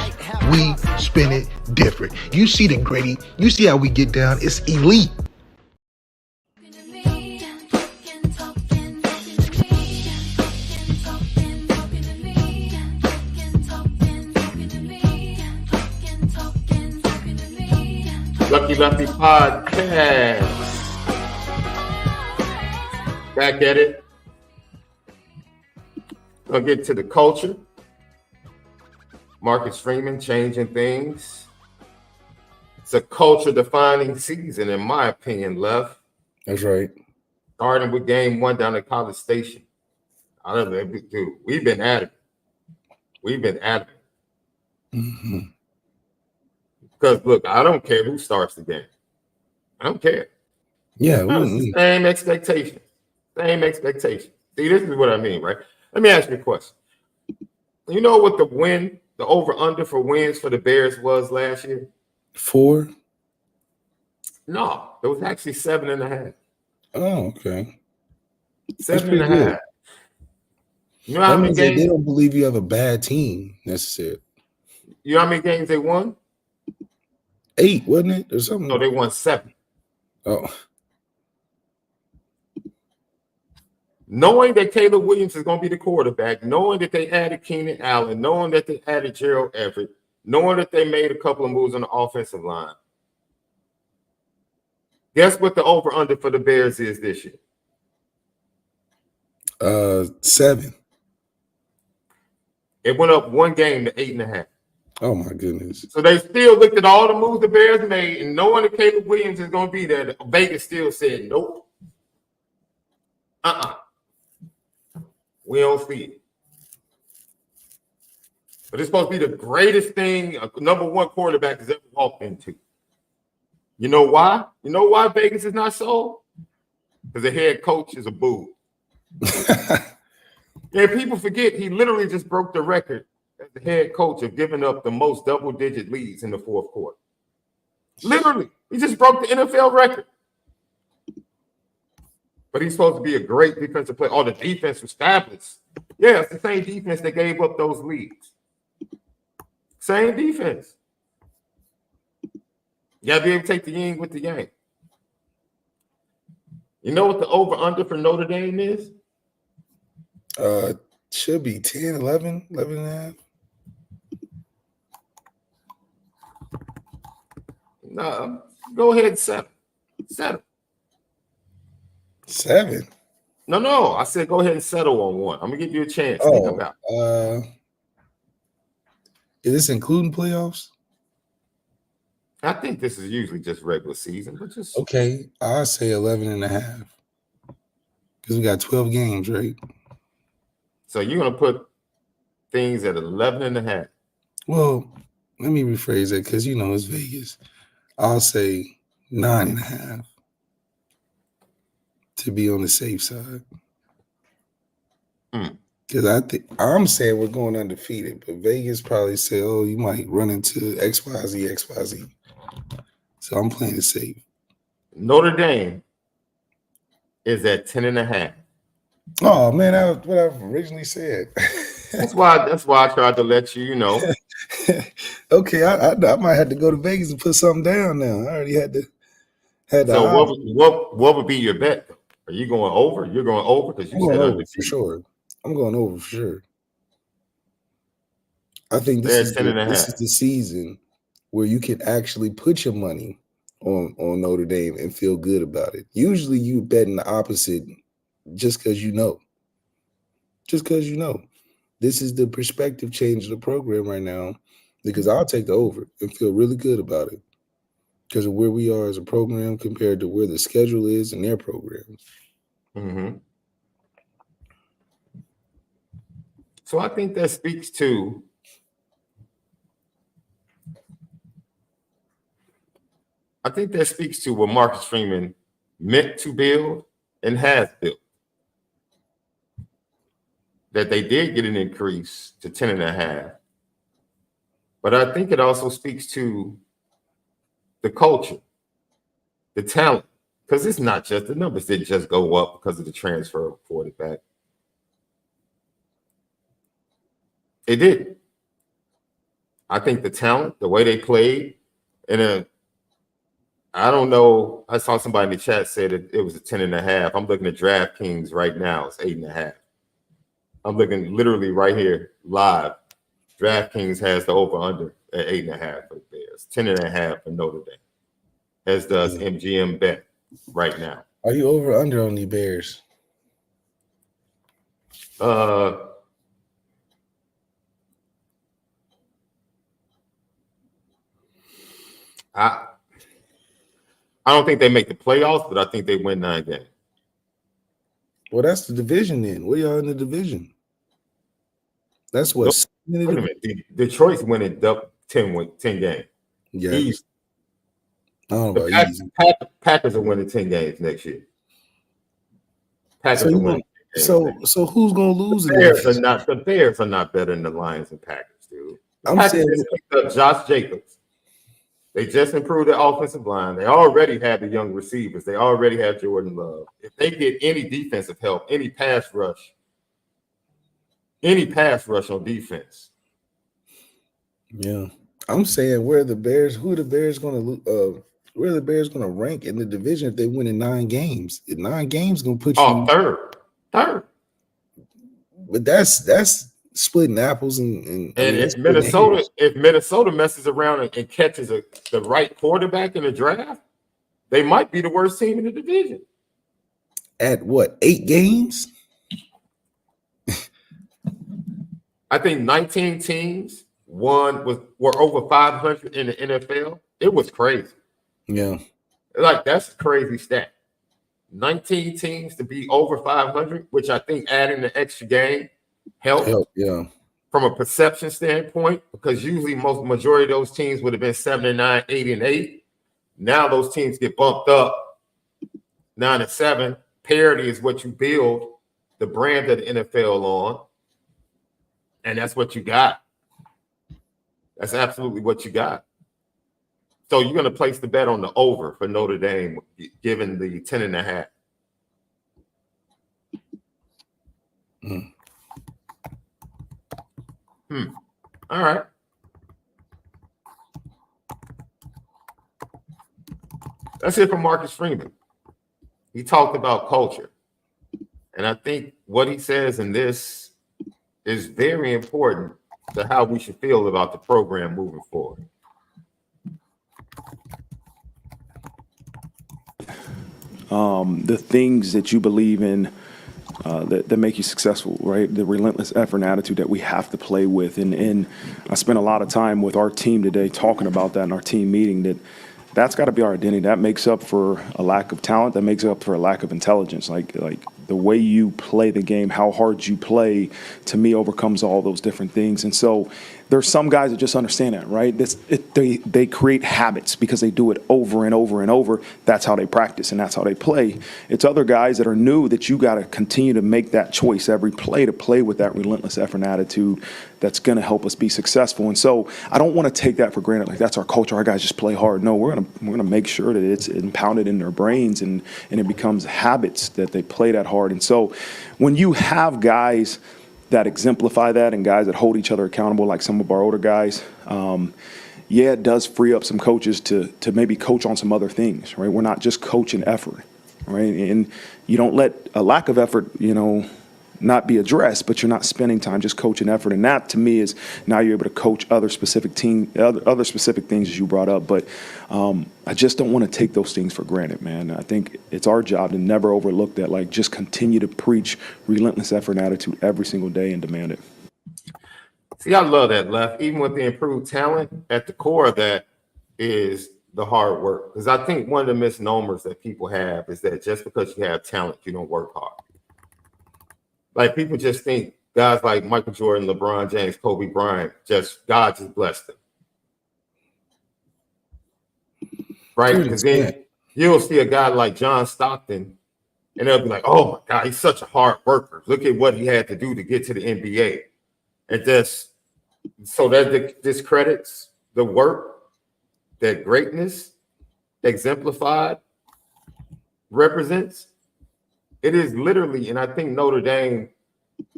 [SPEAKER 5] we spin it different. You see the gritty. You see how we get down. It's elite.
[SPEAKER 2] Lucky Lefty podcast. Back at it. Gonna get to the culture. Marcus Freeman changing things. It's a culture-defining season, in my opinion, Left.
[SPEAKER 3] That's right.
[SPEAKER 2] Starting with game 1 down at College Station. I don't know, dude. We've been at it.
[SPEAKER 3] Mm-hmm.
[SPEAKER 2] Because look, I don't care who starts the game. I don't care.
[SPEAKER 3] Yeah,
[SPEAKER 2] same expectation. See, this is what I mean, right? Let me ask you a question. You know what the over-under for wins for the Bears was last year?
[SPEAKER 3] 4?
[SPEAKER 2] No, it was actually 7.5.
[SPEAKER 3] Oh, okay.
[SPEAKER 2] 7.5. You know how many games?
[SPEAKER 3] They don't believe you have a bad team necessarily.
[SPEAKER 2] You know how many games they won?
[SPEAKER 3] 8, wasn't it? Or something?
[SPEAKER 2] No, they won 7.
[SPEAKER 3] Oh.
[SPEAKER 2] Knowing that Caleb Williams is going to be the quarterback, knowing that they added Keenan Allen, knowing that they added Gerald Everett, knowing that they made a couple of moves on the offensive line. Guess what the over-under for the Bears is this year?
[SPEAKER 3] 7.
[SPEAKER 2] It went up 1 game to 8.5.
[SPEAKER 3] Oh my goodness.
[SPEAKER 2] So they still looked at all the moves the Bears made, and knowing that Caleb Williams is going to be there, Vegas still said, nope. We don't see it. But it's supposed to be the greatest thing a number 1 quarterback has ever walked into. You know why? You know why Vegas is not sold? Because the head coach is a boob. Yeah, people forget he literally just broke the record as the head coach of giving up the most double-digit leads in the 4th quarter. Literally. He just broke the NFL record. But he's supposed to be a great defensive player. Oh, the defense was fabulous. Yeah, it's the same defense that gave up those leads. Same defense. You got to be able to take the yin with the yang. You know what the over-under for Notre Dame is?
[SPEAKER 3] Should be 10, 11, 11.5.
[SPEAKER 2] No, go ahead and settle. 7. No. I said go ahead and settle on 1. I'm gonna give you a chance. Think about it.
[SPEAKER 3] Is this including playoffs?
[SPEAKER 2] I think this is usually just regular season, but just
[SPEAKER 3] okay. I'll say 11.5. Because we got 12 games, right?
[SPEAKER 2] So you're gonna put things at 11.5.
[SPEAKER 3] Well, let me rephrase that because it's Vegas. I'll say 9.5 to be on the safe side. Because I'm saying we're going undefeated, but Vegas probably say, "Oh, you might run into XYZ." So I'm playing it safe.
[SPEAKER 2] Notre Dame is at 10.5.
[SPEAKER 3] Oh man, that was what I originally said.
[SPEAKER 2] That's why I tried to let you know.
[SPEAKER 3] Okay, I might have to go to Vegas and put something down now. I already had to.
[SPEAKER 2] So what would be your bet? Are you going over? You're going over because you said
[SPEAKER 3] over for sure. I'm going over for sure. I think this is the season where you can actually put your money on Notre Dame and feel good about it. Usually you betting the opposite just because you know. This is the perspective change of the program right now because I'll take the over and feel really good about it because of where we are as a program compared to where the schedule is in their programs.
[SPEAKER 2] Mm-hmm. So I think that speaks to what Marcus Freeman meant to build and has built. That they did get an increase to 10.5. But I think it also speaks to the culture, the talent, because it's not just the numbers didn't just go up because of the transfer of quarterback. It did. I think the talent, the way they played, and I don't know. I saw somebody in the chat say that it was a 10.5. I'm looking at DraftKings right now. It's 8.5. I'm looking literally right here live. DraftKings has the over/under at 8.5 for the Bears, 10.5 for Notre Dame, as does MGM Bet right now.
[SPEAKER 3] Are you over or under on the Bears?
[SPEAKER 2] I don't think they make the playoffs, but I think they win 9 games.
[SPEAKER 3] Well, that's the division then. Where y'all in the division? That's what.
[SPEAKER 2] Wait a minute. Detroit's winning 10 games.
[SPEAKER 3] Yeah.
[SPEAKER 2] Easy.
[SPEAKER 3] I don't know about easy.
[SPEAKER 2] Packers are winning 10 games next year. Packers are winning.
[SPEAKER 3] So who's gonna lose?
[SPEAKER 2] The Bears are not better than the Lions and Packers, dude. Packers just picked up Josh Jacobs. They just improved their offensive line. They already have the young receivers. They already have Jordan Love. If they get any defensive help, any pass rush on defense.
[SPEAKER 3] Yeah, I'm saying who are the Bears gonna rank in the division if they win in 9 games? In 9 games gonna put you
[SPEAKER 2] third.
[SPEAKER 3] But that's splitting apples and
[SPEAKER 2] if Minnesota messes around and catches the right quarterback in the draft, they might be the worst team in the division.
[SPEAKER 3] At what, 8 games?
[SPEAKER 2] I think 19 teams were over 500 in the NFL. It was crazy.
[SPEAKER 3] Yeah.
[SPEAKER 2] Like, that's a crazy stat. 19 teams to be over 500, which I think adding the extra game helped.
[SPEAKER 3] Yeah.
[SPEAKER 2] From a perception standpoint, because usually majority of those teams would have been 7-9, 8-8. Now those teams get bumped up 9-7. Parity is what you build the brand of the NFL on. And that's what you got. That's absolutely what you got. So you're going to place the bet on the over for Notre Dame, given the 10.5. All right. That's it for Marcus Freeman. He talked about culture. And I think what he says in this is very important to how we should feel about the program moving forward.
[SPEAKER 4] The things that you believe in that make you successful, right? The relentless effort and attitude that we have to play with. And I spent a lot of time with our team today talking about that in our team meeting, that's got to be our identity. That makes up for a lack of talent. That makes up for a lack of intelligence. Like the way you play the game, how hard you play, to me, overcomes all those different things. And so there's some guys that just understand that, right? They create habits because they do it over and over and over. That's how they practice and that's how they play. It's other guys that are new that you got to continue to make that choice every play to play with that relentless effort and attitude that's going to help us be successful. And so I don't want to take that for granted. Like, that's our culture. Our guys just play hard. No, we're gonna make sure that it's impounded in their brains and it becomes habits that they play that hard. And so when you have guys that exemplify that and guys that hold each other accountable, like some of our older guys, it does free up some coaches to maybe coach on some other things, right? We're not just coaching effort, right? And you don't let a lack of effort, not be addressed, but you're not spending time just coaching effort. And that, to me, is now you're able to coach other specific things as you brought up. But I just don't want to take those things for granted, man. I think it's our job to never overlook that, like, just continue to preach relentless effort and attitude every single day and demand it.
[SPEAKER 2] See, I love that, Left. Even with the improved talent, at the core of that is the hard work. Because I think one of the misnomers that people have is that just because you have talent, you don't work hard. Like, people just think guys like Michael Jordan, LeBron James, Kobe Bryant, God just blessed them. Right? Because then you'll see a guy like John Stockton, and they'll be like, oh my God, he's such a hard worker. Look at what he had to do to get to the NBA. And so that discredits the work that greatness exemplified represents. It is literally, and I think Notre Dame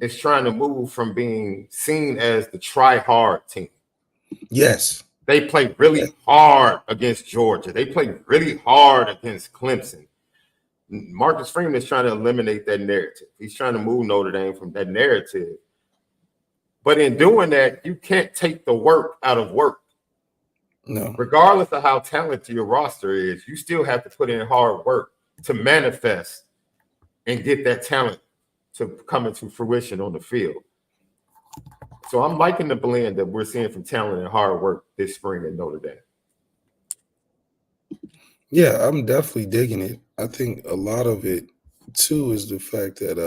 [SPEAKER 2] is trying to move from being seen as the try-hard team.
[SPEAKER 3] Yes.
[SPEAKER 2] They play really hard against Georgia. They play really hard against Clemson. Marcus Freeman is trying to eliminate that narrative. He's trying to move Notre Dame from that narrative. But in doing that, you can't take the work out of work.
[SPEAKER 3] No.
[SPEAKER 2] Regardless of how talented your roster is, you still have to put in hard work to manifest and get that talent to come into fruition on the field. So I'm liking the blend that we're seeing from talent and hard work this spring at Notre Dame.
[SPEAKER 3] Yeah, I'm definitely digging it. I think a lot of it, too, is the fact that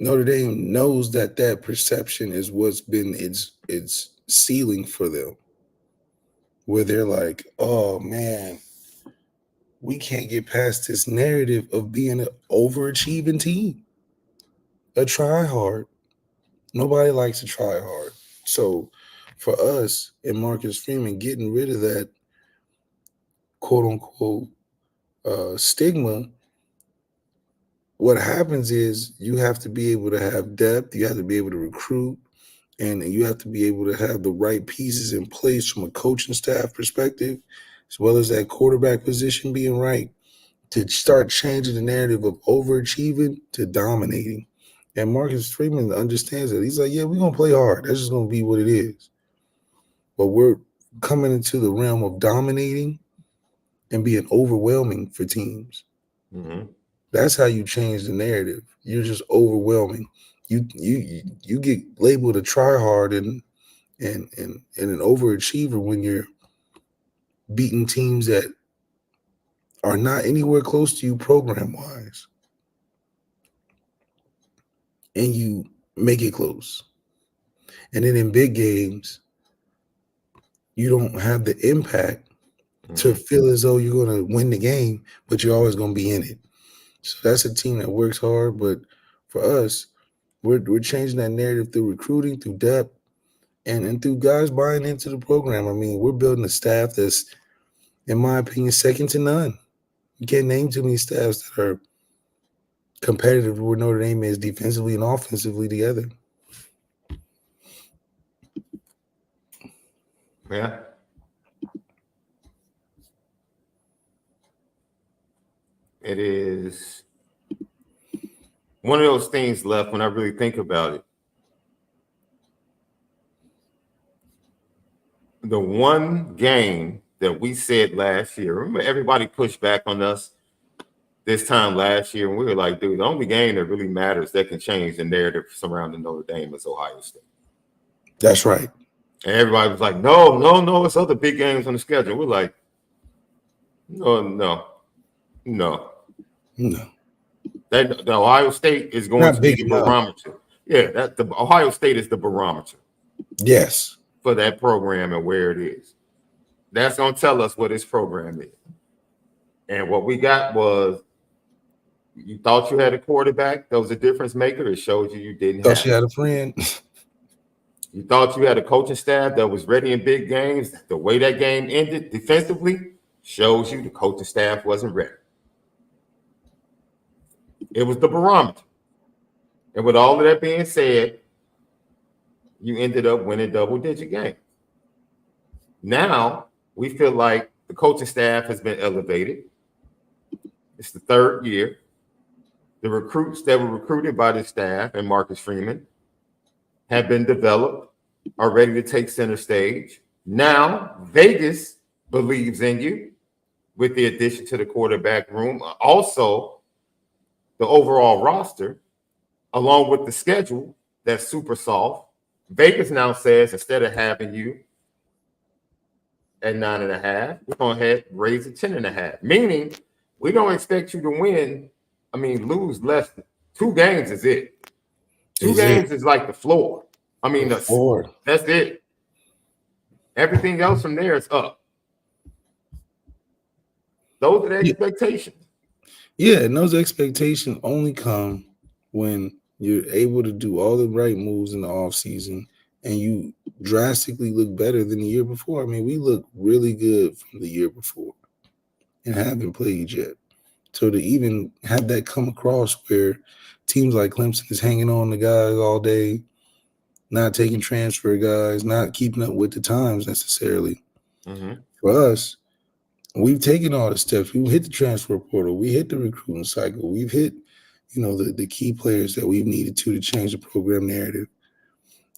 [SPEAKER 3] Notre Dame knows that perception is what's been its ceiling for them, where they're like, oh, man, we can't get past this narrative of being an overachieving team, a try-hard. Nobody likes to try hard. So for us and Marcus Freeman, getting rid of that quote-unquote stigma, what happens is you have to be able to have depth, you have to be able to recruit, and you have to be able to have the right pieces in place from a coaching staff perspective, as well as that quarterback position being right, to start changing the narrative of overachieving to dominating. And Marcus Freeman understands that. He's like, yeah, we're going to play hard. That's just going to be what it is. But we're coming into the realm of dominating and being overwhelming for teams.
[SPEAKER 2] Mm-hmm.
[SPEAKER 3] That's how you change the narrative. You're just overwhelming. You get labeled a try-hard and an overachiever when you're beating teams that are not anywhere close to you program-wise. And you make it close. And then in big games, you don't have the impact to feel as though you're going to win the game, but you're always going to be in it. So that's a team that works hard. But for us, we're changing that narrative through recruiting, through depth, and through guys buying into the program. I mean, we're building a staff that's, in my opinion, second to none. You can't name too many staffs that are competitive where Notre Dame is defensively and offensively together.
[SPEAKER 2] Yeah. It is one of those things left when I really think about it. The one game that we said last year, remember everybody pushed back on us this time last year, and we were like, dude, the only game that really matters that can change the narrative surrounding Notre Dame is Ohio State.
[SPEAKER 3] That's right.
[SPEAKER 2] And everybody was like, no, it's other big games on the schedule. We're like, no. That the Ohio State is going to be the barometer. Yeah, that the Ohio State is the barometer.
[SPEAKER 3] Yes.
[SPEAKER 2] For that program and where it is. That's going to tell us what this program is. And what we got was, you thought you had a quarterback that was a difference maker. It showed you didn't have.
[SPEAKER 3] Thought you had a friend.
[SPEAKER 2] You thought you had a coaching staff that was ready in big games. The way that game ended defensively shows you the coaching staff wasn't ready. It was the barometer. And with all of that being said, you ended up winning double-digit games. Now, we feel like the coaching staff has been elevated. It's the third year. The recruits that were recruited by the staff and Marcus Freeman have been developed, are ready to take center stage. Now, Vegas believes in you with the addition to the quarterback room. Also, the overall roster, along with the schedule that's super soft. Vegas now says, instead of having you at 9.5, we're going to head raise it 10.5. Meaning, we don't expect you to lose less than 2 games is it. 2 games is like the floor. I mean,
[SPEAKER 3] The floor.
[SPEAKER 2] that's it. Everything else from there is up. Those are the expectations.
[SPEAKER 3] Yeah, and those expectations only come when you're able to do all the right moves in the offseason and you drastically look better than the year before. I mean, we look really good from the year before and haven't played yet. So to even have that come across where teams like Clemson is hanging on the guys all day, not taking transfer guys, not keeping up with the times necessarily. For us, we've taken all the steps. We hit the transfer portal. We hit the recruiting cycle. We've hit, the key players that we've needed to change the program narrative.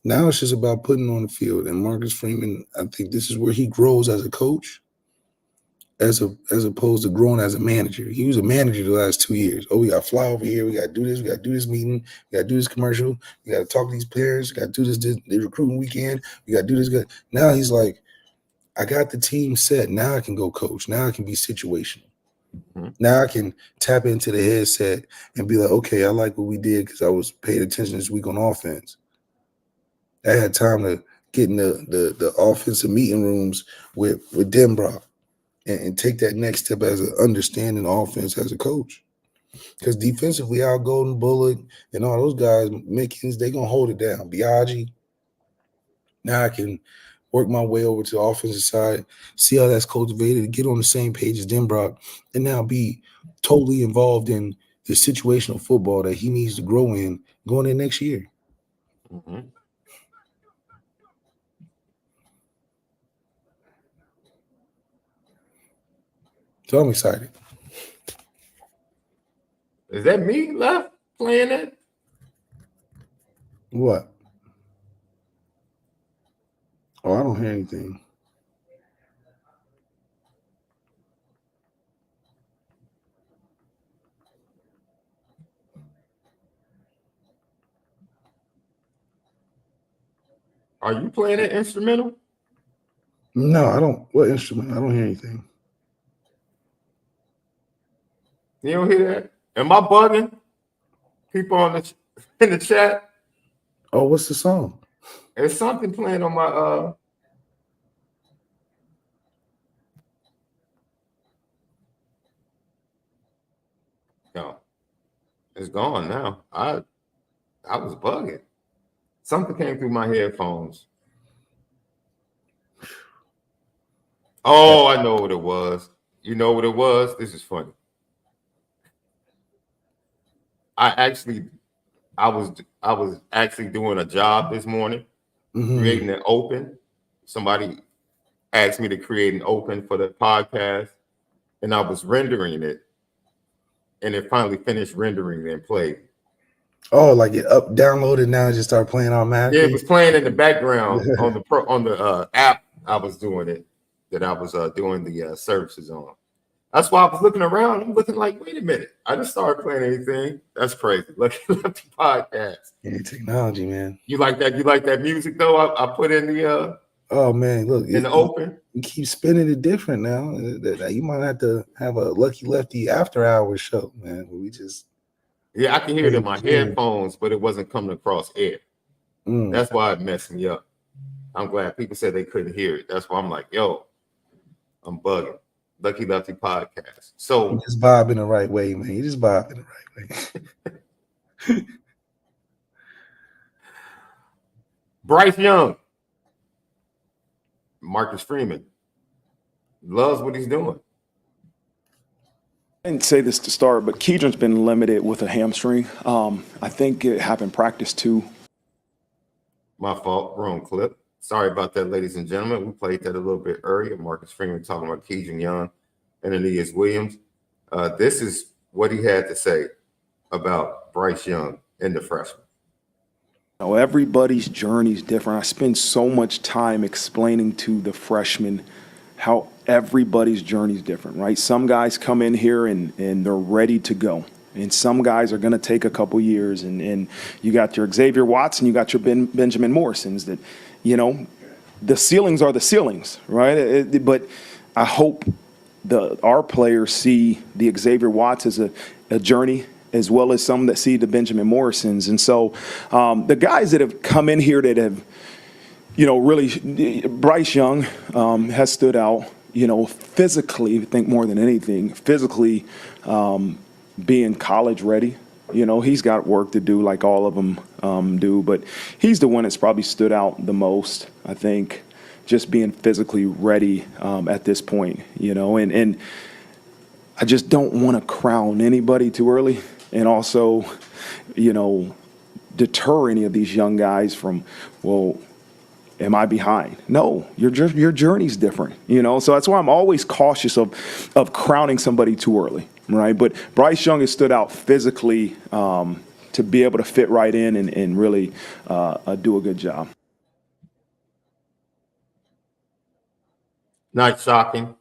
[SPEAKER 3] Now it's just about putting on the field. And Marcus Freeman, I think this is where he grows as a coach, as opposed to growing as a manager. He was a manager the last 2 years. Oh, we got to fly over here. We got to do this. We got to do this meeting. We got to do this commercial. We got to talk to these players. We got to do this the recruiting weekend. We got to do this. Now he's like, I got the team set. Now I can go coach. Now I can be situational. Now I can tap into the headset and be like, okay, I like what we did because I was paying attention this week on offense. I had time to get in the offensive meeting rooms with Denbrock and take that next step as an understanding offense as a coach. Because defensively, Al Golden, Bullock, and all those guys, Mickens, they're going to hold it down. Biaggi. Now I can work my way over to the offensive side, see how that's cultivated, get on the same page as Denbrock, and now be totally involved in the situational football that he needs to grow in going in next year. So I'm excited.
[SPEAKER 2] Is that me left playing it?
[SPEAKER 3] What? Oh, I don't hear anything.
[SPEAKER 2] Are you playing an instrumental?
[SPEAKER 3] No, I don't. What instrument? I don't hear anything.
[SPEAKER 2] You don't hear that? Am I bugging? People in the chat.
[SPEAKER 3] Oh, what's the song?
[SPEAKER 2] There's something playing on my No, it's gone now. I was bugging. Something came through my headphones. Oh, I know what it was. You know what it was? This is funny. I was actually doing a job this morning, creating an open. Somebody asked me to create an open for the podcast, and I was rendering it, and it finally finished rendering and played.
[SPEAKER 3] Oh, like it downloaded now and just start playing automatically?
[SPEAKER 2] Yeah, it was playing in the background on the app I was doing it, that I was doing the services on. That's why I was looking around. I'm looking like, wait a minute. I just started playing anything. That's crazy. Lucky Lefty podcast.
[SPEAKER 3] Yeah, technology, man.
[SPEAKER 2] You like that? You like that music though? I put in the
[SPEAKER 3] oh man, look,
[SPEAKER 2] in the open.
[SPEAKER 3] You keep spinning it different now. You might have to have a Lucky Lefty after hours show, man. Where we just
[SPEAKER 2] I can hear it in my headphones, but it wasn't coming across air. That's why it messed me up. I'm glad people said they couldn't hear it. That's why I'm like, yo, I'm bugging. Lucky Lefty podcast. So
[SPEAKER 3] you just vibe in the right way, man. You just vibe in the right way.
[SPEAKER 2] Bryce Young, Marcus Freeman, loves what he's doing.
[SPEAKER 4] I didn't say this to start, but Keedron's been limited with a hamstring. I think it happened practice too.
[SPEAKER 2] My fault. Wrong clip. Sorry about that, ladies and gentlemen. We played that a little bit earlier. Marcus Freeman talking about Keedron Young and Aeneas Williams. This is what he had to say about Bryce Young and the freshman.
[SPEAKER 4] Now, everybody's journey is different. I spend so much time explaining to the freshmen how everybody's journey is different, right? Some guys come in here and they're ready to go. And some guys are going to take a couple years. And you got your Xavier Watson, you got your Benjamin Morrisons that, the ceilings are the ceilings, right? But I hope our players see the Xavier Watts as a journey as well as some that see the Benjamin Morrisons. And so the guys that have come in here that have, really, Bryce Young has stood out, physically, I think more than anything, physically being college ready. He's got work to do like all of them do, but he's the one that's probably stood out the most, I think, just being physically ready at this point, and I just don't want to crown anybody too early and also, deter any of these young guys from, well, am I behind? No, your journey's different, so that's why I'm always cautious of crowning somebody too early, right? But Bryce Young has stood out physically to be able to fit right in and really do a good job.
[SPEAKER 2] Not shocking.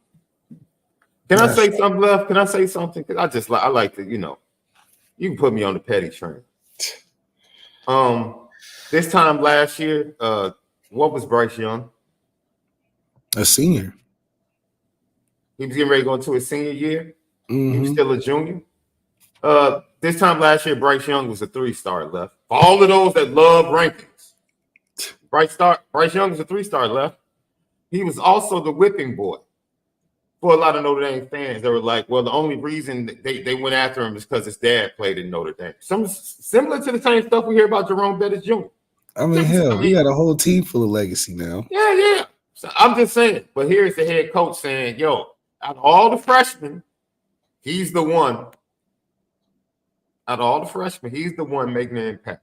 [SPEAKER 2] Can I say something, Left? Can I say something? Because I like to, you can put me on the petty train. This time last year, what was Bryce Young?
[SPEAKER 3] A senior.
[SPEAKER 2] He was getting ready to go into his senior year.
[SPEAKER 3] Mm-hmm.
[SPEAKER 2] He was still a junior. This time last year, Bryce Young was a 3-star, Left. For all of those that love rankings, Bryce Young was a 3-star, Left. He was also the whipping boy for a lot of Notre Dame fans. They were like, well, the only reason they went after him is because his dad played in Notre Dame. Some similar to the same stuff we hear about Jerome Bettis Jr.
[SPEAKER 3] I mean, we got a whole team full of legacy now.
[SPEAKER 2] Yeah. So I'm just saying. But here's the head coach saying, yo, out of all the freshmen, he's the one. Out of all the freshmen, he's the one making an impact.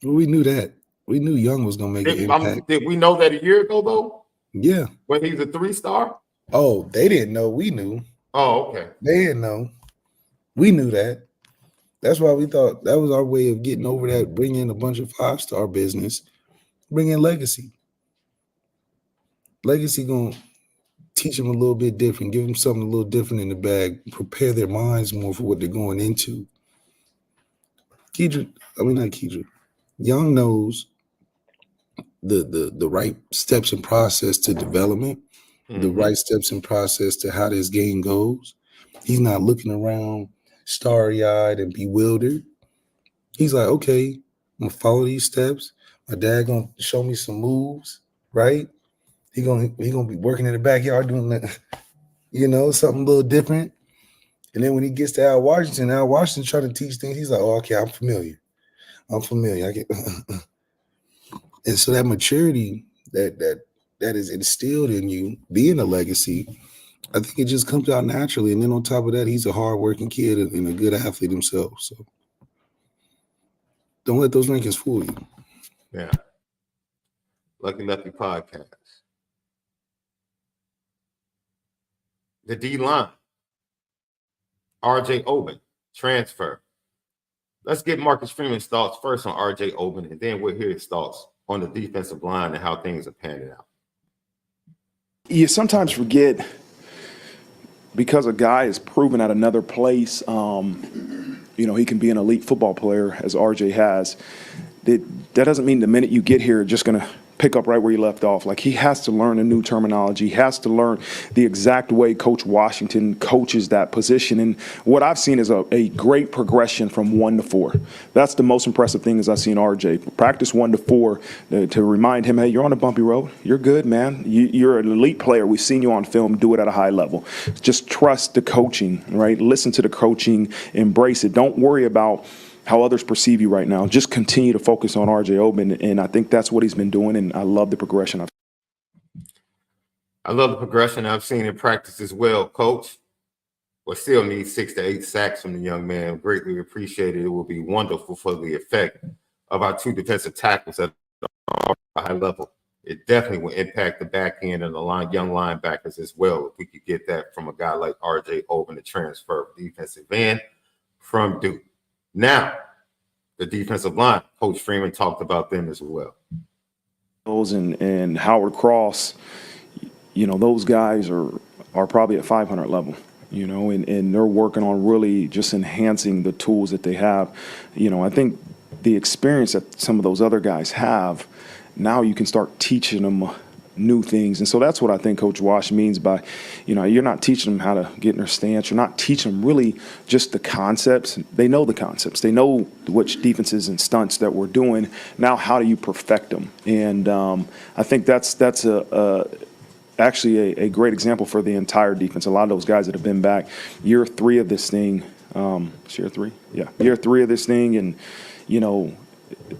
[SPEAKER 3] Well, we knew that. We knew Young was going to make an impact.
[SPEAKER 2] Did we know that a year ago, though?
[SPEAKER 3] Yeah.
[SPEAKER 2] When he's a 3-star?
[SPEAKER 3] Oh, they didn't know. We knew.
[SPEAKER 2] Oh, okay.
[SPEAKER 3] They didn't know. We knew that. That's why we thought that was our way of getting over that, bring in a bunch of 5-star business, bring in legacy. Legacy going to teach them a little bit different, give them something a little different in the bag, prepare their minds more for what they're going into. Young knows the right steps and process to development, the right steps and process to how this game goes. He's not looking around starry-eyed and bewildered. He's like, okay, I'm going to follow these steps. My dad going to show me some moves, right? He gonna be working in the backyard doing that, something a little different. And then when he gets to Al Washington trying to teach things. He's like, oh, okay, I'm familiar. I get and so that maturity that is instilled in you, being a legacy, I think it just comes out naturally. And then on top of that, he's a hardworking kid and a good athlete himself. So don't let those rankings fool you.
[SPEAKER 2] Yeah. Lucky Lefty podcast. The D-line. R.J. Oben, transfer. Let's get Marcus Freeman's thoughts first on R.J. Oben, and then we'll hear his thoughts on the defensive line and how things are panning out.
[SPEAKER 4] You sometimes forget, because a guy is proven at another place, he can be an elite football player, as RJ has. That doesn't mean the minute you get here, you're just going to pick up right where you left off. Like, he has to learn a new terminology. He has to learn the exact way Coach Washington coaches that position. And what I've seen is a great progression from 1 to 4. That's the most impressive thing as I've seen RJ. Practice 1 to 4 to remind him, hey, you're on a bumpy road. You're good, man. You're an elite player. We've seen you on film. Do it at a high level. Just trust the coaching, right? Listen to the coaching. Embrace it. Don't worry about how others perceive you right now. Just continue to focus on R.J. Oben, and I think that's what he's been doing, and I love the progression.
[SPEAKER 2] I love the progression I've seen in practice as well, Coach. We still need 6 to 8 sacks from the young man. Greatly appreciated. It will be wonderful for the effect of our 2 defensive tackles at a high level. It definitely will impact the back end and the young linebackers as well if we could get that from a guy like R.J. Oben to transfer defensive end from Duke. Now, the defensive line, Coach Freeman talked about them as well.
[SPEAKER 4] And Howard Cross, those guys are probably at 500 level, and they're working on really just enhancing the tools that they have. I think the experience that some of those other guys have, now you can start teaching them new things. And so that's what I think Coach Wash means by, you're not teaching them how to get in their stance. You're not teaching them really just the concepts. They know the concepts. They know which defenses and stunts that we're doing. Now, how do you perfect them? And I think that's actually a great example for the entire defense. A lot of those guys that have been back year 3 of this thing. Year 3? Yeah, year 3 of this thing. And,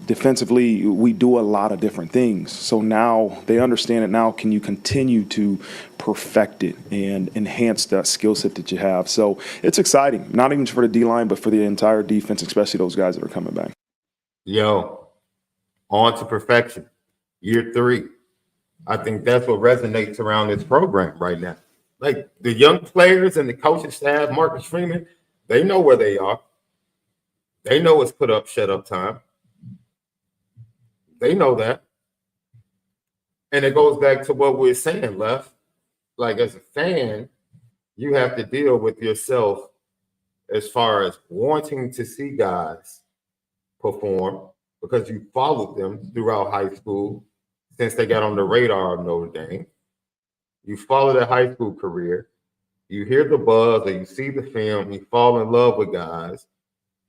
[SPEAKER 4] defensively, we do a lot of different things. So now they understand it. Now, can you continue to perfect it and enhance that skill set that you have? So it's exciting, not even for the D-line, but for the entire defense, especially those guys that are coming back.
[SPEAKER 2] Yo, on to perfection. Year 3. I think that's what resonates around this program right now. Like the young players and the coaching staff, Marcus Freeman, they know where they are. They know it's put up, shut up time. They know that. And it goes back to what we were saying, Left. Like as a fan, you have to deal with yourself as far as wanting to see guys perform because you followed them throughout high school since they got on the radar of Notre Dame. You follow their high school career. You hear the buzz or you see the film, you fall in love with guys,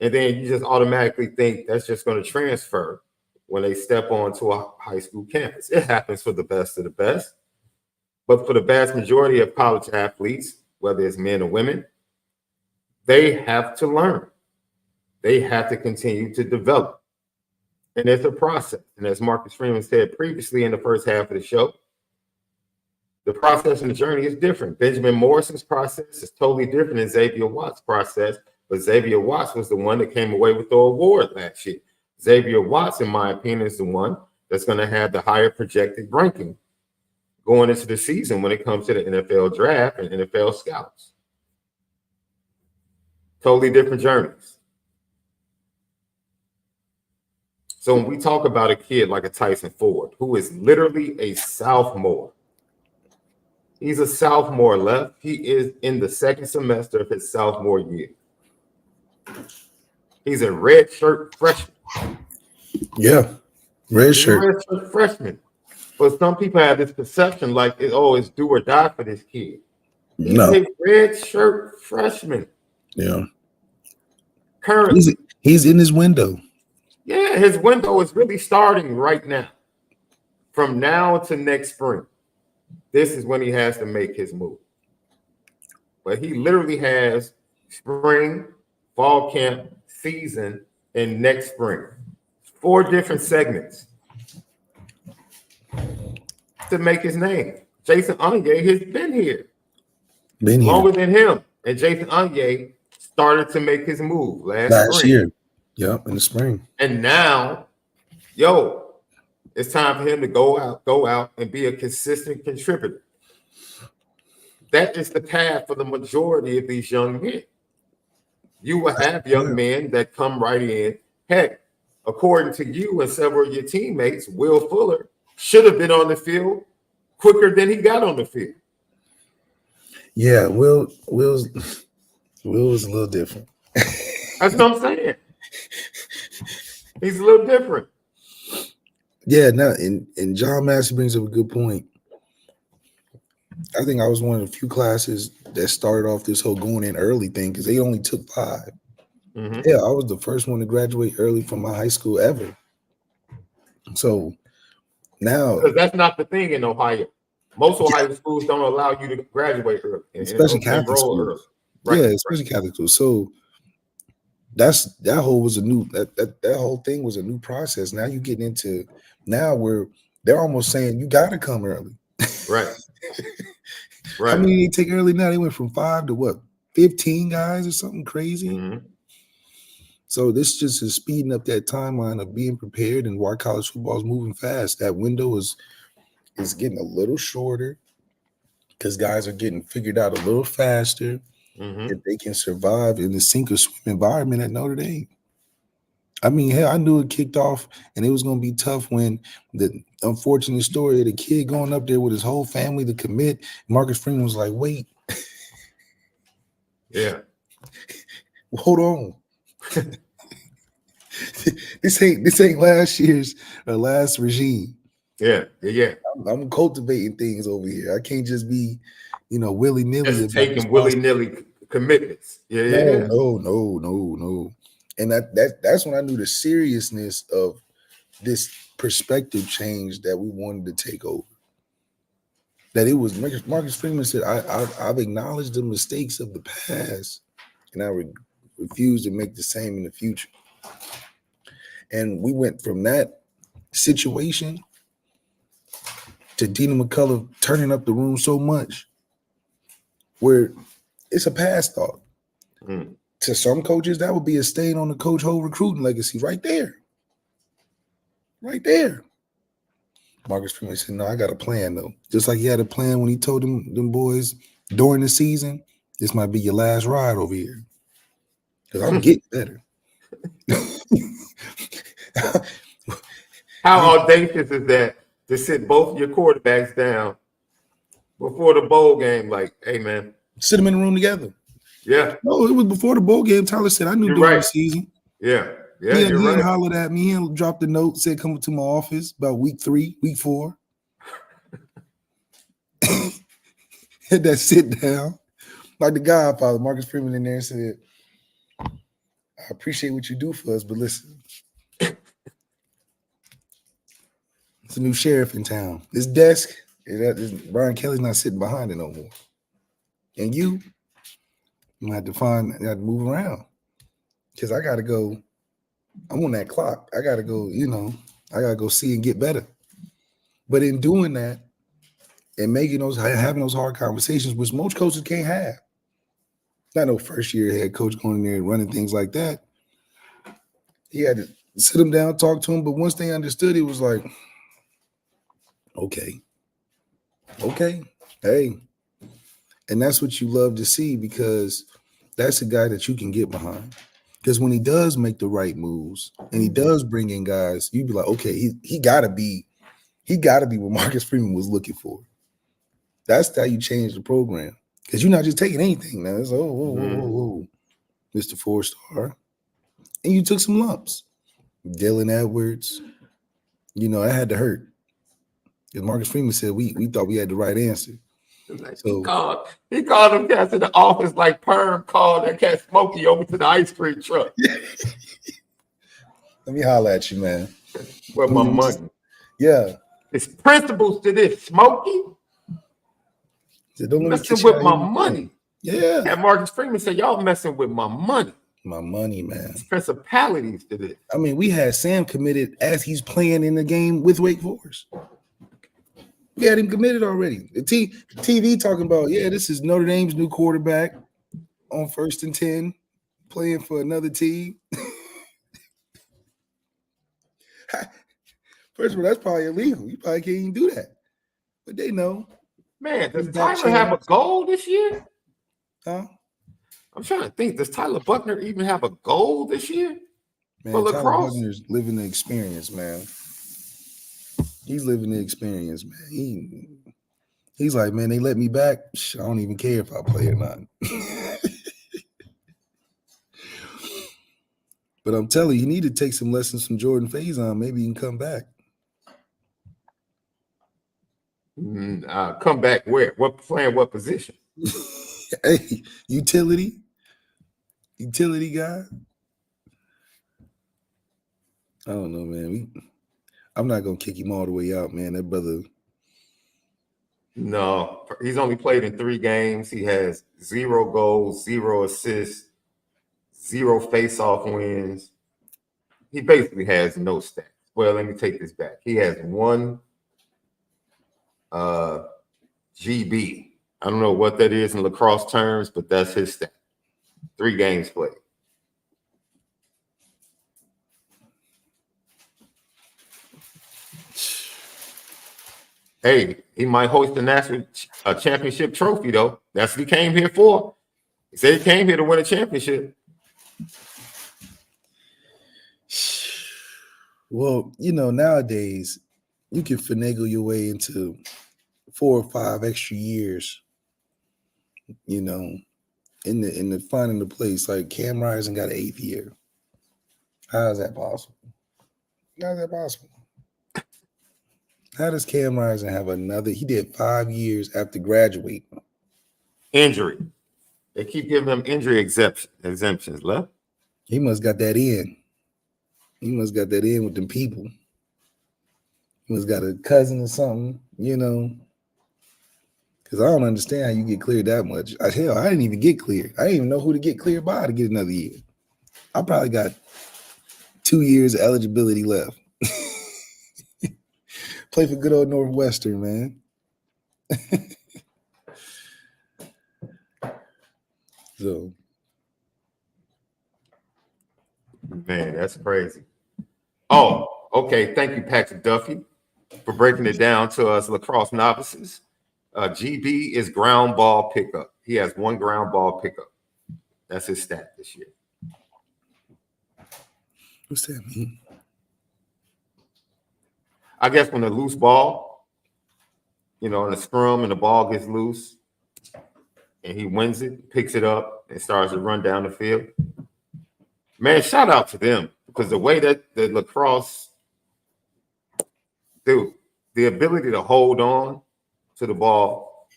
[SPEAKER 2] and then you just automatically think that's just going to transfer when they step onto a high school campus. It happens for the best of the best. But for the vast majority of college athletes, whether it's men or women, they have to learn. They have to continue to develop. And it's a process. And as Marcus Freeman said previously in the first half of the show, the process and the journey is different. Benjamin Morrison's process is totally different than Xavier Watts' process, but Xavier Watts was the one that came away with the award last year. Xavier Watts, in my opinion, is the one that's going to have the higher projected ranking going into the season when it comes to the NFL draft and NFL scouts. Totally different journeys. So when we talk about a kid like a Tyson Ford, who is literally a sophomore, he's a sophomore, Left. He is in the second semester of his sophomore year. He's a redshirt freshman.
[SPEAKER 3] Yeah, redshirt.
[SPEAKER 2] Redshirt freshman. But some people have this perception like, it's do or die for this kid. He's a redshirt freshman.
[SPEAKER 3] Yeah.
[SPEAKER 2] Currently.
[SPEAKER 3] He's in his window.
[SPEAKER 2] Yeah, his window is really starting right now. From now to next spring. This is when he has to make his move. But he literally has spring, fall camp, season, and next spring. 4 different segments to make his name. Jason Onyé has been here. Longer than him. And Jason Onyé started to make his move last spring.
[SPEAKER 3] Year. Yep, in the spring.
[SPEAKER 2] And now, it's time for him to go out and be a consistent contributor. That is the path for the majority of these young men. You will have young men that come right in. Heck, according to you and several of your teammates, Will Fuller should have been on the field quicker than he got on the field.
[SPEAKER 3] Yeah, Will was a little different.
[SPEAKER 2] That's what I'm saying. He's a little different.
[SPEAKER 3] Yeah, no, and John Massey brings up a good point. I think I was one of the few classes that started off this whole going in early thing because they only took 5. Mm-hmm. Yeah, I was the first one to graduate early from my high school ever. So now,
[SPEAKER 2] because that's not the thing in Ohio. Most Ohio schools don't allow you to graduate early,
[SPEAKER 3] especially Catholic schools. Right, especially Catholic schools. So that whole thing was a new process. Now you're getting into where they're almost saying you got to come early.
[SPEAKER 2] Right. Right.
[SPEAKER 3] How many they take early now? They went from 5 to what? 15 guys or something crazy. Mm-hmm. So this just is speeding up that timeline of being prepared and why college football is moving fast. That window is getting a little shorter because guys are getting figured out a little faster. Mm-hmm. If they can survive in the sink or swim environment at Notre Dame. I mean, hell, I knew it kicked off and it was going to be tough when the unfortunate story of the kid going up there with his whole family to commit. Marcus Freeman was like, wait.
[SPEAKER 2] Yeah.
[SPEAKER 3] Hold on. This ain't last year's or last regime.
[SPEAKER 2] Yeah.
[SPEAKER 3] I'm cultivating things over here. I can't just be, willy nilly
[SPEAKER 2] Just
[SPEAKER 3] about
[SPEAKER 2] taking willy-nilly commitments. Yeah.
[SPEAKER 3] No. And that's when I knew the seriousness of this perspective change that we wanted to take over. That it was Marcus Freeman said, I've acknowledged the mistakes of the past, and I refuse to make the same in the future. And we went from that situation to Dina McCullough turning up the room so much where it's a past thought. To some coaches, that would be a stain on the Coach Ho recruiting legacy right there. Right there. Marcus Freeman said, no, I got a plan, though. Just like he had a plan when he told them boys during the season, this might be your last ride over here. Because I'm getting better.
[SPEAKER 2] How audacious is that to sit both of your quarterbacks down before the bowl game? Like, hey, man.
[SPEAKER 3] Sit them in the room together.
[SPEAKER 2] Yeah.
[SPEAKER 3] No, it was before the bowl game. Tyler said, I knew during the season.
[SPEAKER 2] Yeah.
[SPEAKER 3] He had hollered at me. He dropped a note, said, come to my office about week 3, week 4. Had that sit down. Like the Godfather, Marcus Freeman in there and said, I appreciate what you do for us, but listen. It's a new sheriff in town. This desk, Brian Kelly's not sitting behind it no more. And you have to move around. Because I got to go. I'm on that clock. I got to go, I got to go see and get better. But in doing that and having those hard conversations, which most coaches can't have. Not no first year head coach going in there and running things like that. He had to sit them down, talk to them. But once they understood, it was like, okay, hey. And that's what you love to see, because that's a guy that you can get behind. Because when he does make the right moves and he does bring in guys, you'd be like, okay, he gotta be what Marcus Freeman was looking for. That's how you change the program. Because you're not just taking anything now. It's whoa, Mr. 4-star. And you took some lumps. Dylan Edwards, that had to hurt. Because Marcus Freeman said we thought we had the right answer.
[SPEAKER 2] Like so, he called them cats in the office like Perm called that cat Smokey over to the ice cream truck.
[SPEAKER 3] Let me holler at you, man.
[SPEAKER 2] Where my money?
[SPEAKER 3] Yeah.
[SPEAKER 2] It's principles to this, Smokey.
[SPEAKER 3] Don't
[SPEAKER 2] messing with my money.
[SPEAKER 3] Yeah.
[SPEAKER 2] And Marcus Freeman said, y'all messing with my money.
[SPEAKER 3] My money, man.
[SPEAKER 2] It's principalities to this.
[SPEAKER 3] I mean, we had Sam committed as he's playing in the game with Wake Forest. We had him committed already. The TV talking about, this is Notre Dame's new quarterback on 1st and 10, playing for another team. First of all, that's probably illegal. You probably can't even do that. But they know.
[SPEAKER 2] Man, does Tyler have a goal this year?
[SPEAKER 3] Huh?
[SPEAKER 2] I'm trying to think. Does Tyler Buckner even have a goal this year?
[SPEAKER 3] Man,
[SPEAKER 2] for lacrosse?
[SPEAKER 3] Tyler Buckner's living the experience, man. He's living the experience, man. He's like, man, they let me back. I don't even care if I play or not. But I'm telling you, you need to take some lessons from Jordan Faison. Maybe you can come back.
[SPEAKER 2] Come back where? What position?
[SPEAKER 3] Hey, utility guy. I don't know, man. I'm not gonna kick him all the way out, man. That brother.
[SPEAKER 2] No, he's only played in 3 games. He has 0 goals, 0 assists, 0 face-off wins. He basically has no stats. Well, let me take this back. He has 1 GB. I don't know what that is in lacrosse terms, but that's his stat. 3 games played. Hey, he might hoist the national championship trophy, though. That's what he came here for. He said he came here to win a championship.
[SPEAKER 3] Well, nowadays you can finagle your way into 4 or 5 extra years, in the finding the place. Like Cam Ryerson got an 8th year. How is that possible? How does Cam Rising have another? He did 5 years after graduating.
[SPEAKER 2] Injury. They keep giving him injury exemptions. Left.
[SPEAKER 3] He must got that in. He must got that in with them people. He must got a cousin or something, you know. Because I don't understand how you get cleared that much. Hell, I didn't even get cleared. I didn't even know who to get cleared by to get another year. I probably got 2 years of eligibility left. Play for good old Northwestern, man. So,
[SPEAKER 2] Man, that's crazy. Oh, okay. Thank you, Patrick Duffy, for breaking it down to us lacrosse novices. GB is ground ball pickup. He has 1 ground ball pickup. That's his stat this year.
[SPEAKER 3] what's that mean?
[SPEAKER 2] I guess when a loose ball, in a scrum and the ball gets loose and he wins it, picks it up and starts to run down the field. Man, shout out to them because the way that the lacrosse, dude, the ability to hold on to the ball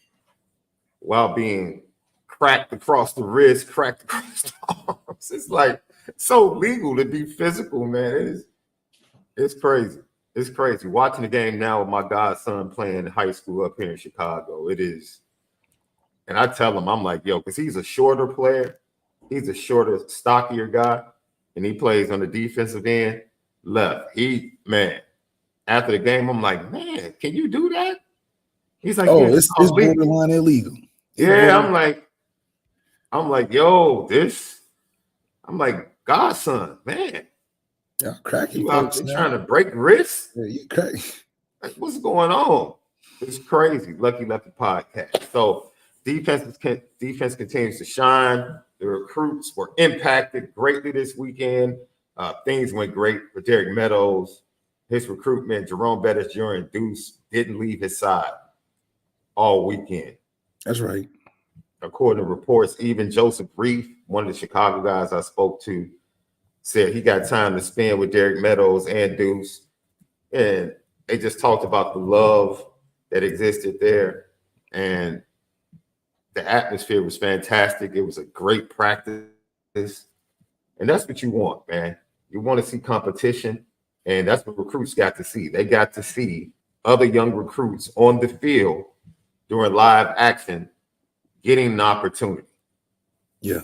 [SPEAKER 2] while being cracked across the wrist, cracked across the arms. It's like so legal to be physical, man. It's crazy. It's crazy. Watching the game now with my godson playing high school up here in Chicago. It is. And I tell him, I'm like, yo, because he's a shorter player. He's a shorter, stockier guy. And he plays on the defensive end left. After the game, I'm like, man, can you do that? He's like,
[SPEAKER 3] Oh,
[SPEAKER 2] yeah,
[SPEAKER 3] it's borderline illegal.
[SPEAKER 2] I'm like, yo, I'm like, godson, man.
[SPEAKER 3] Y'all cracking
[SPEAKER 2] You out
[SPEAKER 3] folks
[SPEAKER 2] there
[SPEAKER 3] now.
[SPEAKER 2] trying to break wrists?
[SPEAKER 3] Yeah, you cracking.
[SPEAKER 2] Like, what's going on? It's crazy. Lucky Lefty podcast. So defense continues to shine. The recruits were impacted greatly this weekend. Things went great for Derek Meadows. His recruitment, Jerome Bettis Jr. and Deuce didn't leave his side all weekend.
[SPEAKER 3] That's right.
[SPEAKER 2] According to reports, even Joseph Reef, one of the Chicago guys I spoke to, said he got time to spend with Derek Meadows and Deuce. And they just talked about the love that existed there. And the atmosphere was fantastic. It was a great practice. And that's what you want, man. You want to see competition. And that's what recruits got to see. They got to see other young recruits on the field during live action getting an opportunity.
[SPEAKER 3] Yeah.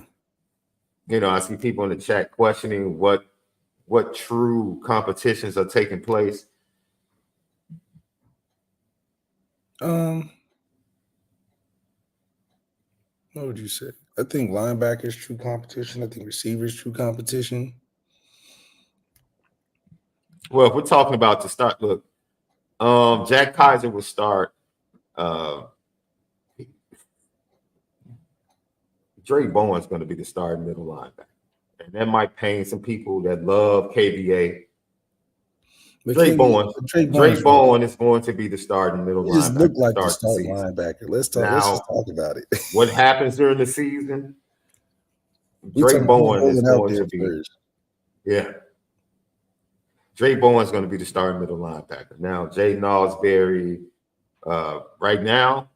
[SPEAKER 2] I see people in the chat questioning what true competitions are taking place.
[SPEAKER 3] What would you say? I think linebackers true competition. I think receivers true competition.
[SPEAKER 2] Well, if we're talking about to start, look, Jack Kaiser will start. Dre Bowen's going to be the starting middle linebacker. And that might pain some people that love KBA. Dre Bowen is going to be the starting middle linebacker.
[SPEAKER 3] Just look like the start linebacker. Let's just talk about it.
[SPEAKER 2] What happens during the season? Dre Bowen is going to be first. Yeah. Dre Bowen's going to be the starting middle linebacker. Now, Jay Nosberry, right now,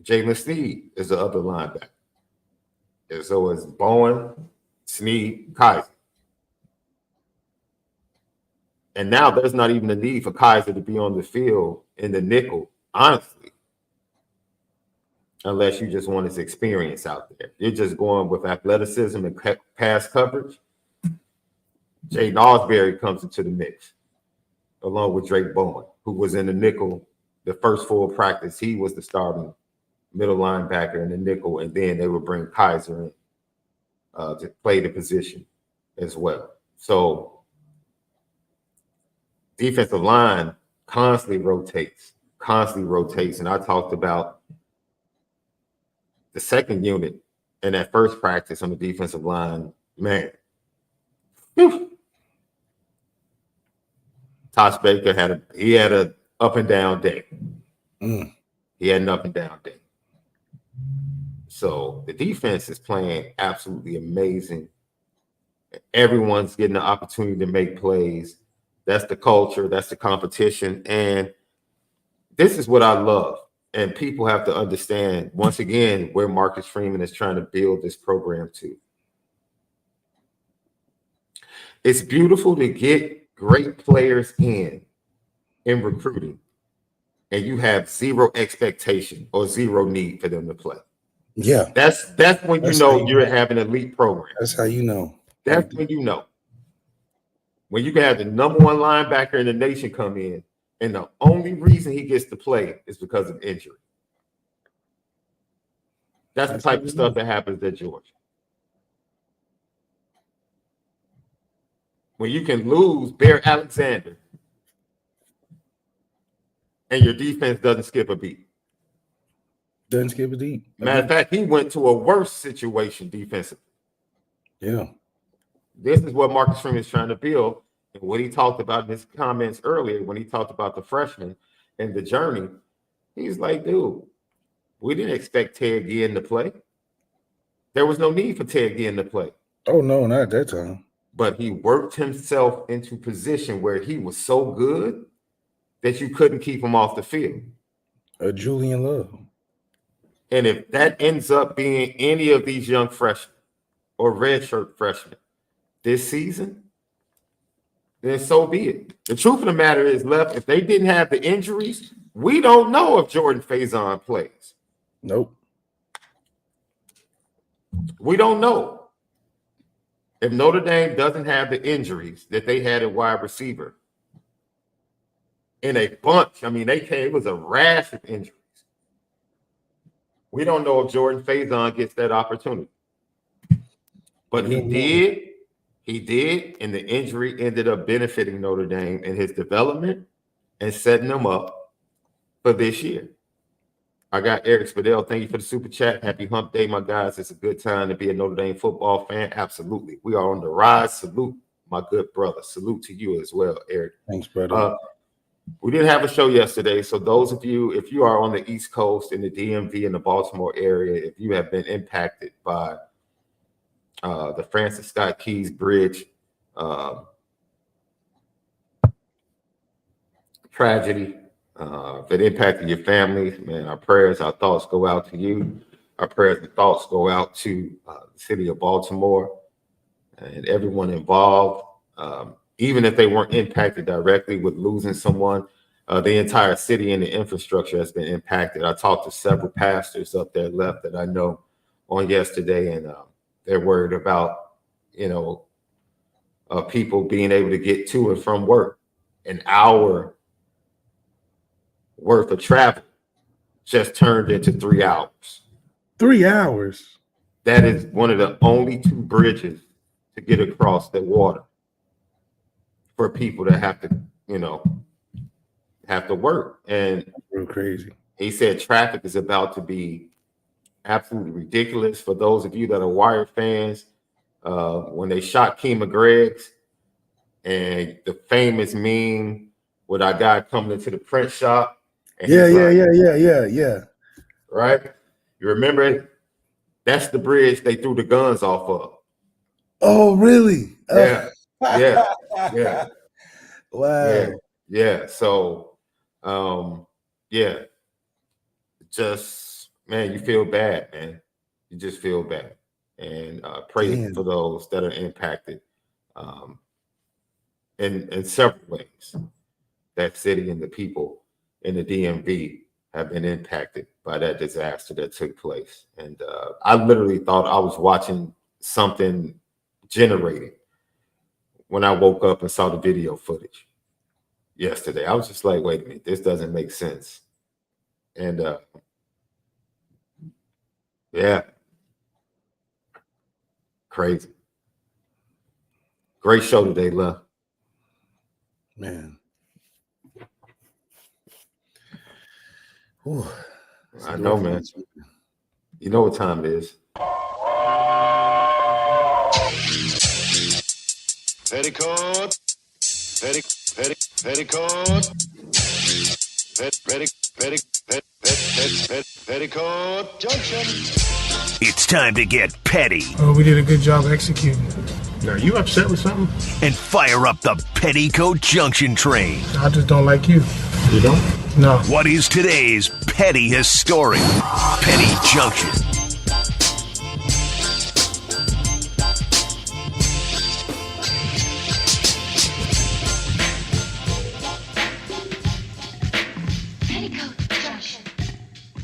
[SPEAKER 2] Jalen Sneed is the other linebacker. And so it's Bowen, Sneed, Kaiser. And now there's not even a need for Kaiser to be on the field in the nickel, honestly, unless you just want his experience out there. You're just going with athleticism and pass coverage. Jay Nosberry comes into the mix, along with Drake Bowen, who was in the nickel the first full practice. He was the starting middle linebacker in the nickel, and then they would bring Kaiser in to play the position as well. So defensive line constantly rotates. And I talked about the second unit in that first practice on the defensive line. Man, Tosh Baker had an up and down day. He had an up and down day. So the defense is playing absolutely amazing. Everyone's getting the opportunity to make plays. That's the culture. That's the competition. And this is what I love. And people have to understand, once again, where Marcus Freeman is trying to build this program to. It's beautiful to get great players in recruiting, and you have zero expectation or zero need for them to play.
[SPEAKER 3] Yeah.
[SPEAKER 2] That's when you know you're having an elite program.
[SPEAKER 3] That's how you know.
[SPEAKER 2] That's when you know. When you can have the number one linebacker in the nation come in, and the only reason he gets to play is because of injury. That's the type of stuff that happens at Georgia. When you can lose Bear Alexander and your defense doesn't skip a beat.
[SPEAKER 3] Doesn't skip a beat.
[SPEAKER 2] Matter of fact, he went to a worse situation defensively.
[SPEAKER 3] Yeah.
[SPEAKER 2] This is what Marcus Freeman is trying to build. And what he talked about in his comments earlier, when he talked about the freshmen and the journey, he's like, dude, we didn't expect Ted Ginn to play. There was no need for Ted Ginn to play.
[SPEAKER 3] Oh, no, not at that time.
[SPEAKER 2] But he worked himself into position where he was so good that you couldn't keep him off the field.
[SPEAKER 3] A Julian Love.
[SPEAKER 2] And if that ends up being any of these young freshmen or redshirt freshmen this season, then so be it. The truth of the matter is, Left, if they didn't have the injuries, we don't know if Jordan Faison plays.
[SPEAKER 3] Nope.
[SPEAKER 2] We don't know. If Notre Dame doesn't have the injuries that they had at wide receiver in a bunch, I mean, it was a rash of injuries. We don't know if Jordan Faison gets that opportunity. But he did, and the injury ended up benefiting Notre Dame in his development and setting them up for this year. I got Eric Spadell. Thank you for the super chat. Happy hump day, my guys. It's a good time to be a Notre Dame football fan. Absolutely. We are on the rise. Salute, my good brother. Salute to you as well, Eric.
[SPEAKER 3] Thanks, brother.
[SPEAKER 2] We didn't have a show yesterday. So those of you, if you are on the East Coast in the DMV in the Baltimore area, if you have been impacted by the Francis Scott Keys Bridge tragedy that impacted your families, man, our prayers, our thoughts go out to you. Our prayers and thoughts go out to the city of Baltimore and everyone involved. Even if they weren't impacted directly with losing someone, the entire city and the infrastructure has been impacted. I talked to several pastors up there Left that I know on yesterday, and they're worried about, people being able to get to and from work. An hour worth of travel just turned into 3 hours.
[SPEAKER 3] 3 hours.
[SPEAKER 2] That is one of the only 2 bridges to get across the water for people that have to work. And
[SPEAKER 3] real crazy.
[SPEAKER 2] He said traffic is about to be absolutely ridiculous. For those of you that are Wire fans, when they shot Kima Greggs and the famous meme with our guy coming into the print shop.
[SPEAKER 3] Yeah.
[SPEAKER 2] Right? You remember it? That's the bridge they threw the guns off of.
[SPEAKER 3] Oh, really?
[SPEAKER 2] Yeah.
[SPEAKER 3] Wow.
[SPEAKER 2] Yeah. So, just, man, you feel bad, man. You just feel bad. And pray for those that are impacted in several ways. That city and the people in the DMV have been impacted by that disaster that took place. And I literally thought I was watching something generated when I woke up and saw the video footage yesterday. I was just like, wait a minute, this doesn't make sense. And crazy. Great show today, love.
[SPEAKER 3] Man. Ooh,
[SPEAKER 2] I know, man. You know what time it is.
[SPEAKER 6] Petticoat, petticoat junction.
[SPEAKER 7] It's time to get petty.
[SPEAKER 5] Oh, we did a good job executing. Now, you upset with something?
[SPEAKER 7] And fire up the Petticoat Junction train.
[SPEAKER 5] I just don't like you. You don't? No.
[SPEAKER 7] What is today's petty historic Petty Junction?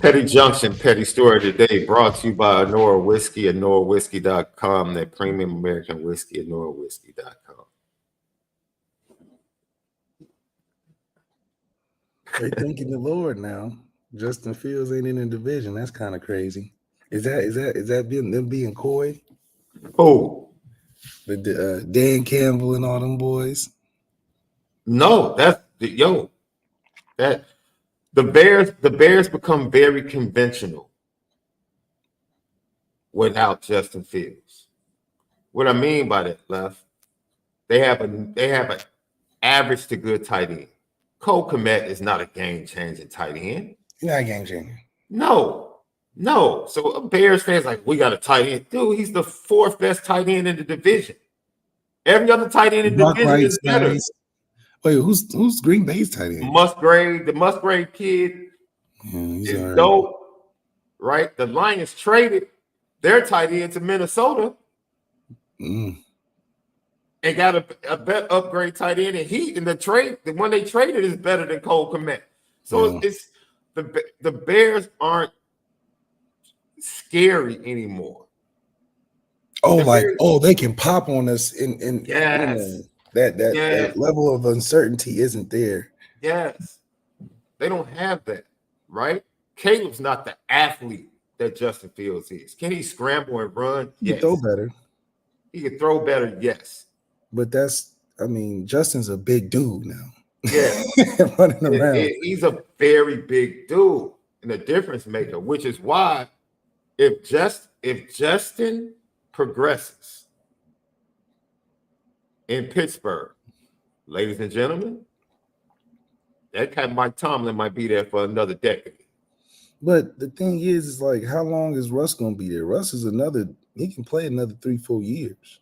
[SPEAKER 2] Petty Junction, Petty Story today, brought to you by ONORA Whiskey at NoraWhiskey.com, that premium American whiskey at NoraWhiskey.com.
[SPEAKER 3] They thanking the Lord now. Justin Fields ain't in the division. That's kind of crazy. Is that them being coy?
[SPEAKER 2] Oh,
[SPEAKER 3] The Dan Campbell and all them boys.
[SPEAKER 2] no, that's that the Bears become very conventional without Justin Fields. What I mean by that, Left, they have an average to good tight end. Cole Kmet is not a game-changing tight end.
[SPEAKER 3] He's not a game changer.
[SPEAKER 2] No. So Bears fans like, we got a tight end. Dude, he's the fourth best tight end in the division. Every other tight end in the division is better.
[SPEAKER 3] Wait, who's Green Bay's tight end?
[SPEAKER 2] The Musgrave kid is
[SPEAKER 3] right.
[SPEAKER 2] dope, right? The Lions traded their tight end to Minnesota and got a better upgrade tight end, and the one they traded is better than Cole Kmet. So it's the Bears aren't scary anymore.
[SPEAKER 3] They can pop on us in
[SPEAKER 2] yes.
[SPEAKER 3] That level of uncertainty isn't there.
[SPEAKER 2] Yes. They don't have that, right? Caleb's not the athlete that Justin Fields is. Can he scramble and run?
[SPEAKER 3] He can throw better.
[SPEAKER 2] He can throw better, yes.
[SPEAKER 3] But Justin's a big dude now.
[SPEAKER 2] Yeah.
[SPEAKER 3] Running around.
[SPEAKER 2] He's a very big dude and a difference maker, which is why if Justin progresses in Pittsburgh, ladies and gentlemen, that kind of Mike Tomlin might be there for another decade.
[SPEAKER 3] But the thing is like, how long is Russ going to be there? Russ is he can play another 3-4 years.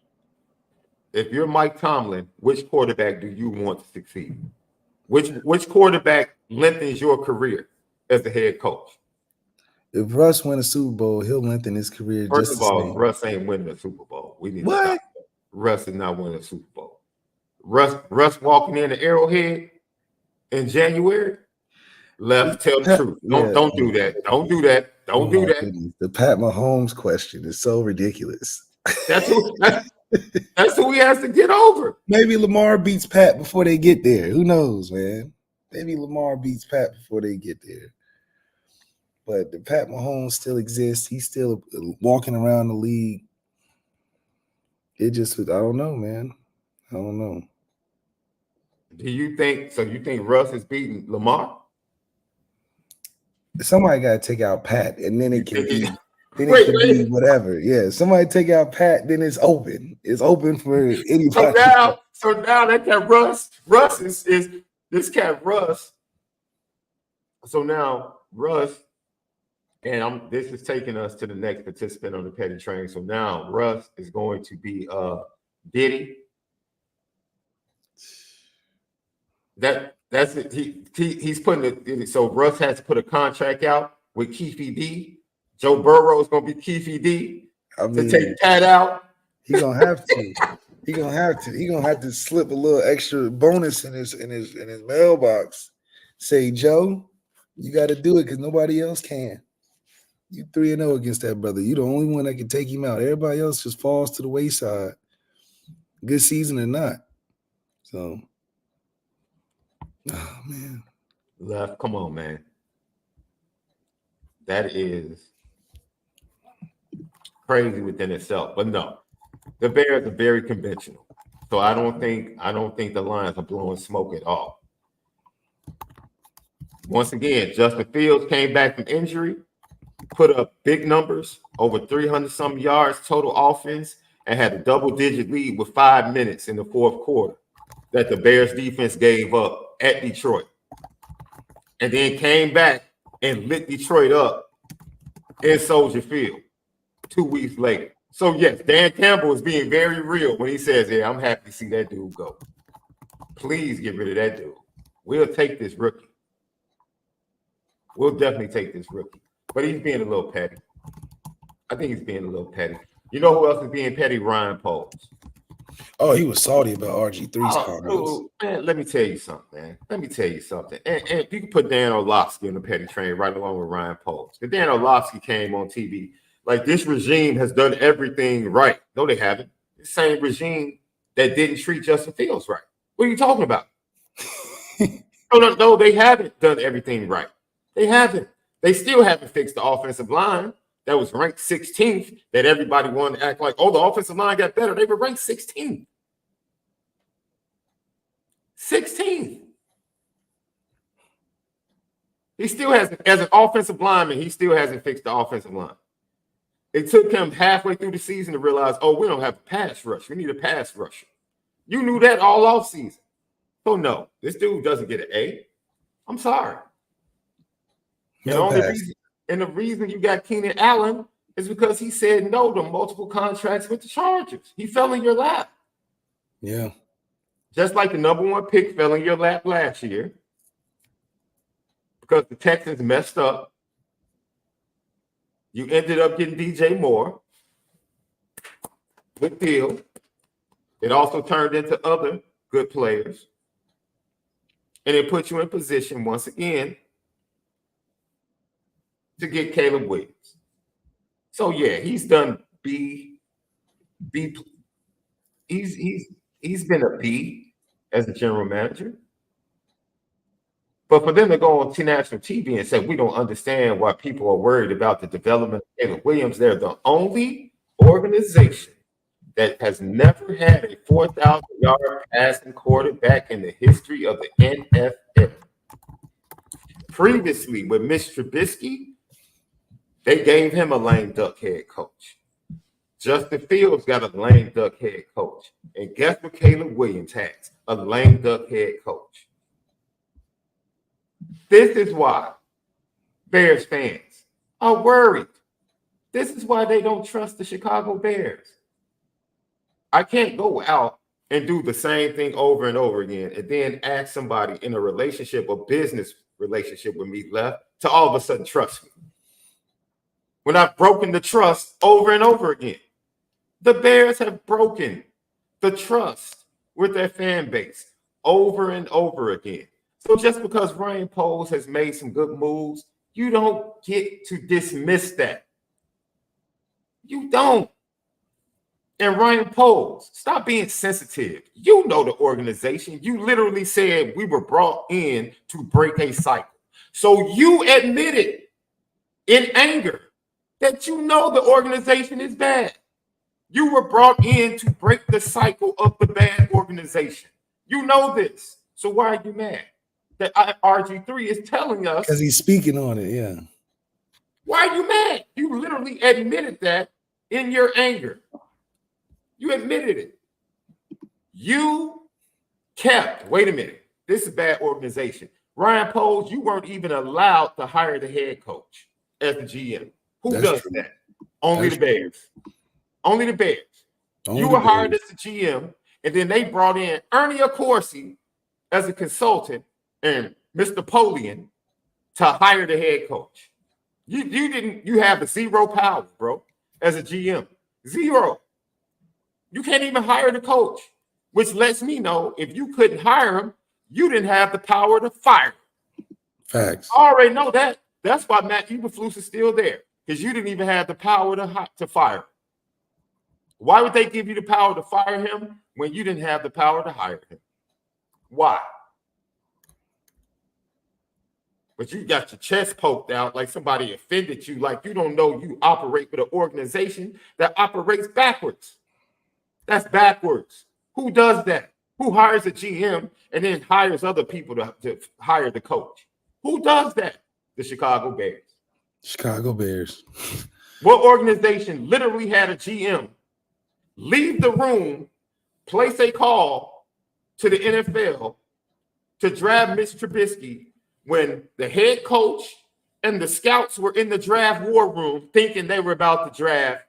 [SPEAKER 2] If you're Mike Tomlin, which quarterback do you want to succeed? Which quarterback lengthens your career as the head coach?
[SPEAKER 3] If Russ wins a Super Bowl, he'll lengthen his career.
[SPEAKER 2] First of all, Russ ain't winning a Super Bowl. We need to stop. Russ is not winning a Super Bowl. Russ walking in the Arrowhead in January. Left, tell the truth. Don't do that. Don't do that. Don't do that.
[SPEAKER 3] Goodness. The Pat Mahomes question is so ridiculous.
[SPEAKER 2] That's who he has to get over.
[SPEAKER 3] Maybe Lamar beats Pat before they get there. Who knows, man? Maybe Lamar beats Pat before they get there. But the Pat Mahomes still exists. He's still walking around the league. I don't know, man. I don't know.
[SPEAKER 2] Do you think Russ is beating Lamar?
[SPEAKER 3] Somebody got to take out Pat, and then it can be be whatever. Yeah, somebody take out Pat, then it's open. It's open for anybody.
[SPEAKER 2] So now that cat Russ is this cat Russ. So now Russ, and this is taking us to the next participant on the petty train. So now Russ is going to be Diddy. That's it. He's putting it. So Russ has to put a contract out with Keefy D. Joe Burrow is going to be Keefy D to take Pat out.
[SPEAKER 3] He's gonna have to. He's gonna have to slip a little extra bonus in his mailbox. Say, Joe, you got to do it because nobody else can. You 3-0 against that brother. You're the only one that can take him out. Everybody else just falls to the wayside, good season or not. So, oh man,
[SPEAKER 2] Left. Come on, man. That is crazy within itself. But no, the Bears are very conventional. So I don't think the Lions are blowing smoke at all. Once again, Justin Fields came back from injury, put up big numbers, over 300-some yards total offense, and had a double-digit lead with 5 minutes in the fourth quarter that the Bears defense gave up at Detroit. And then came back and lit Detroit up in Soldier Field 2 weeks later. So yes, Dan Campbell is being very real when he says, "Yeah, I'm happy to see that dude go. Please get rid of that dude. We'll take this rookie. We'll definitely take this rookie." But he's being a little petty. I think he's being a little petty. You know who else is being petty? Ryan Poles.
[SPEAKER 3] Oh, he was salty about RG3's comments.
[SPEAKER 2] Man, let me tell you something, man. Let me tell you something. And you can put Dan Orlovsky on the petty train right along with Ryan Poles. But Dan Orlovsky came on TV like this regime has done everything right. No, they haven't. The same regime that didn't treat Justin Fields right. What are you talking about? No, they haven't done everything right. They haven't. They still haven't fixed the offensive line that was ranked 16th, that everybody wanted to act like, oh, the offensive line got better. They were ranked 16th. 16th. He still hasn't, as an offensive lineman, he still hasn't fixed the offensive line. It took him halfway through the season to realize, oh, we don't have a pass rush. We need a pass rusher. You knew that all off season. So no, this dude doesn't get an A. I'm sorry. And the reason you got Keenan Allen is because he said no to multiple contracts with the Chargers. He fell in your lap.
[SPEAKER 3] Yeah.
[SPEAKER 2] Just like the number one pick fell in your lap last year because the Texans messed up. You ended up getting DJ Moore. Good deal. It also turned into other good players. And it put you in position once again to get Caleb Williams. So yeah, he's done B. He's been a B as a general manager. But for them to go on national TV and say we don't understand why people are worried about the development of Caleb Williams, they're the only organization that has never had a 4,000-yard passing quarterback in the history of the NFL. Previously, with Mitch Trubisky, they gave him a lame duck head coach. Justin Fields got a lame duck head coach. And guess what Caleb Williams has? A lame duck head coach. This is why Bears fans are worried. This is why they don't trust the Chicago Bears. I can't go out and do the same thing over and over again and then ask somebody in a relationship or business relationship with me left to all of a sudden trust me. When I've broken the trust over and over again. The Bears have broken the trust with their fan base over and over again. So just because Ryan Poles has made some good moves, you don't get to dismiss that. You don't. And Ryan Poles, stop being sensitive. You know the organization. You literally said we were brought in to break a cycle. So you admitted in anger that you know the organization is bad. You were brought in to break the cycle of the bad organization. You know this. So why are you mad? That RG3 is telling us.
[SPEAKER 3] Because he's speaking on it, yeah.
[SPEAKER 2] Why are you mad? You literally admitted that in your anger. You admitted it. You kept, wait a minute, this is a bad organization. Ryan Poles, you weren't even allowed to hire the head coach as the GM. Who does that? Only the Bears. Only the Bears. You were hired as the GM, and then they brought in Ernie Accorsi as a consultant and Mr. Polian to hire the head coach. You have zero power, bro, as a GM. Zero. You can't even hire the coach, which lets me know if you couldn't hire him, you didn't have the power to fire him.
[SPEAKER 3] Facts.
[SPEAKER 2] I already know that. That's why Matt Eberflus is still there, because you didn't even have the power to fire him. Why would they give you the power to fire him when you didn't have the power to hire him? Why? But you got your chest poked out like somebody offended you, like you don't know you operate with an organization that operates backwards. That's backwards. Who does that? Who hires a GM and then hires other people to hire the coach? Who does that? The Chicago Bears.
[SPEAKER 3] Chicago Bears.
[SPEAKER 2] What organization literally had a GM leave the room, place a call to the NFL to draft Mitch Trubisky when the head coach and the scouts were in the draft war room thinking they were about to draft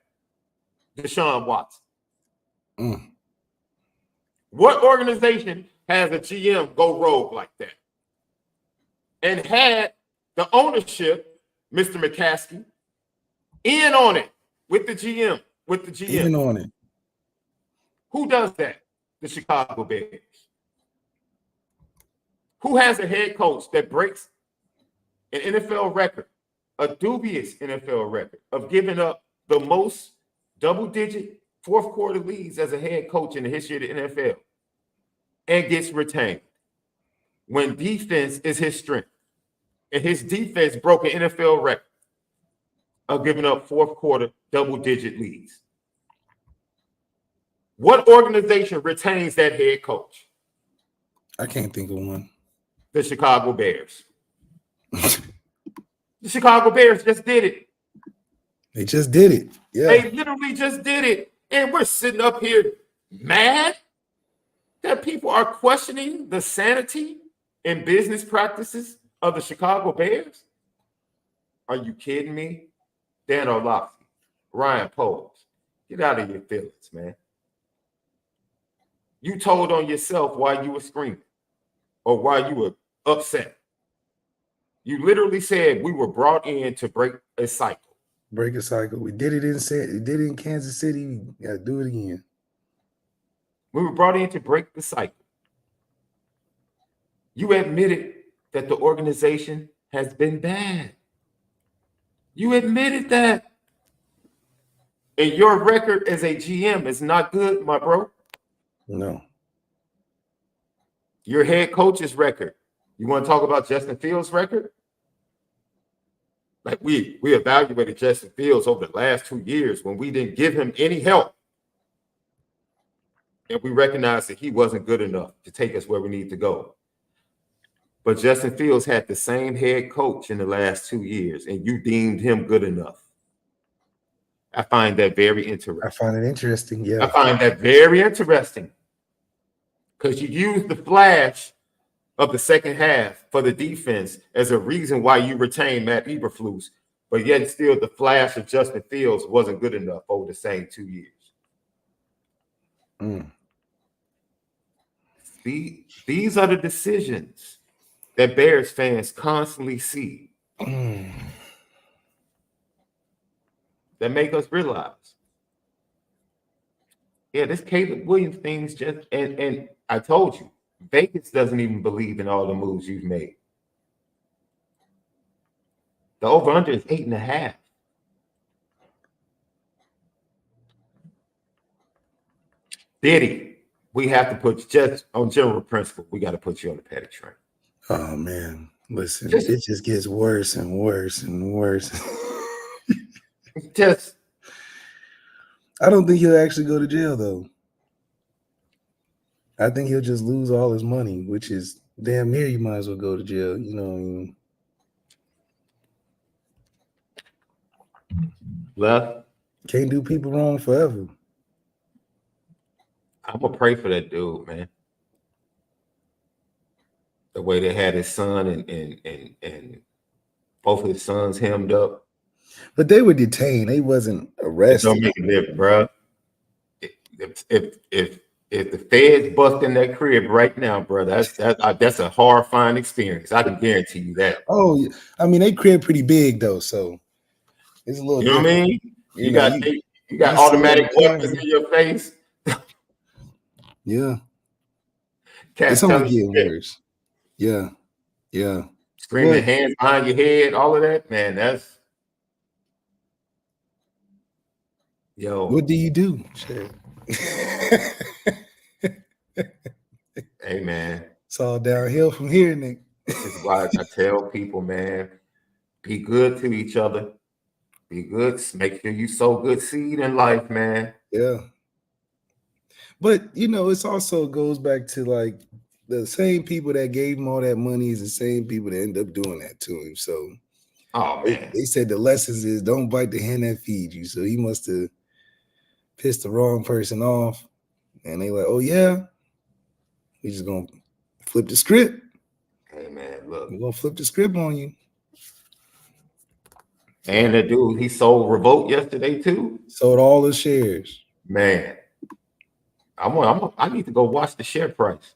[SPEAKER 2] Deshaun Watson.
[SPEAKER 3] Mm.
[SPEAKER 2] What organization has a GM go rogue like that? And had the ownership, Mr. McCaskey, in on it with the GM,
[SPEAKER 3] In on it.
[SPEAKER 2] Who does that? The Chicago Bears. Who has a head coach that breaks an NFL record, a dubious NFL record, of giving up the most double-digit fourth quarter leads as a head coach in the history of the NFL and gets retained when defense is his strength? And his defense broke an NFL record of giving up fourth quarter double-digit leads. What organization retains that head coach?
[SPEAKER 3] I can't think of one.
[SPEAKER 2] The Chicago Bears. The Chicago Bears just did it.
[SPEAKER 3] They just did it. Yeah.
[SPEAKER 2] They literally just did it. And we're sitting up here mad that people are questioning the sanity and business practices of the Chicago Bears. Are you kidding me? Dan Orlovsky, Ryan Poles, get out of your feelings, man. You told on yourself why you were screaming or why you were upset. You literally said we were brought in to break a cycle.
[SPEAKER 3] Break a cycle. We did it in Kansas City. We got to do it again.
[SPEAKER 2] We were brought in to break the cycle. You admitted that the organization has been bad. You admitted that. And your record as a GM is not good, my bro.
[SPEAKER 3] No.
[SPEAKER 2] Your head coach's record. You want to talk about Justin Fields' record? Like we evaluated Justin Fields over the last 2 years when we didn't give him any help. And we recognized that he wasn't good enough to take us where we need to go. But Justin Fields had the same head coach in the last 2 years, and you deemed him good enough. I find that very interesting.
[SPEAKER 3] I find it interesting, yeah.
[SPEAKER 2] I find that very interesting because you used the flash of the second half for the defense as a reason why you retained Matt Eberflus, but yet still the flash of Justin Fields wasn't good enough over the same 2 years.
[SPEAKER 3] Mm.
[SPEAKER 2] These are the decisions that Bears fans constantly see that make us realize, yeah, this Caleb Williams thing is just, and I told you, Vegas doesn't even believe in all the moves you've made. The over-under is 8.5. Diddy, we have to put, just on general principle, we got to put you on the paddock train.
[SPEAKER 3] Oh, man. Listen, it just gets worse and worse and worse. I don't think he'll actually go to jail, though. I think he'll just lose all his money, which is damn near you might as well go to jail. You know what I mean?
[SPEAKER 2] Left.
[SPEAKER 3] Can't do people wrong forever.
[SPEAKER 2] I'm going to pray for that dude, man. The way they had his son and both his sons hemmed up.
[SPEAKER 3] But they were detained. They wasn't arrested.
[SPEAKER 2] It don't make a difference, bro. If the feds bust in that crib right now, bro, that's a horrifying experience. I can guarantee you that.
[SPEAKER 3] Oh, I mean, they crib pretty big though, so it's a little.
[SPEAKER 2] You know what I mean? You got automatic weapons in your face.
[SPEAKER 3] Yeah,
[SPEAKER 2] It's
[SPEAKER 3] only getting worse. Yeah.
[SPEAKER 2] Screaming, hands behind your head, all of that, man. That's
[SPEAKER 3] What do you do? Shit.
[SPEAKER 2] Hey, man.
[SPEAKER 3] It's all downhill from here, Nick.
[SPEAKER 2] This is why I tell people, man, be good to each other. Be good. Make sure you sow good seed in life, man.
[SPEAKER 3] Yeah. But, it also goes back to, like, the same people that gave him all that money is the same people that end up doing that to him. So,
[SPEAKER 2] oh, man.
[SPEAKER 3] They said the lessons is don't bite the hand that feeds you. So he must have pissed the wrong person off. And they like, oh, yeah, we just going to flip the script.
[SPEAKER 2] Hey, man, look.
[SPEAKER 3] We're going to flip the script on you.
[SPEAKER 2] And the dude, he sold Revolt yesterday too.
[SPEAKER 3] Sold all the shares.
[SPEAKER 2] Man, I need to go watch the share price.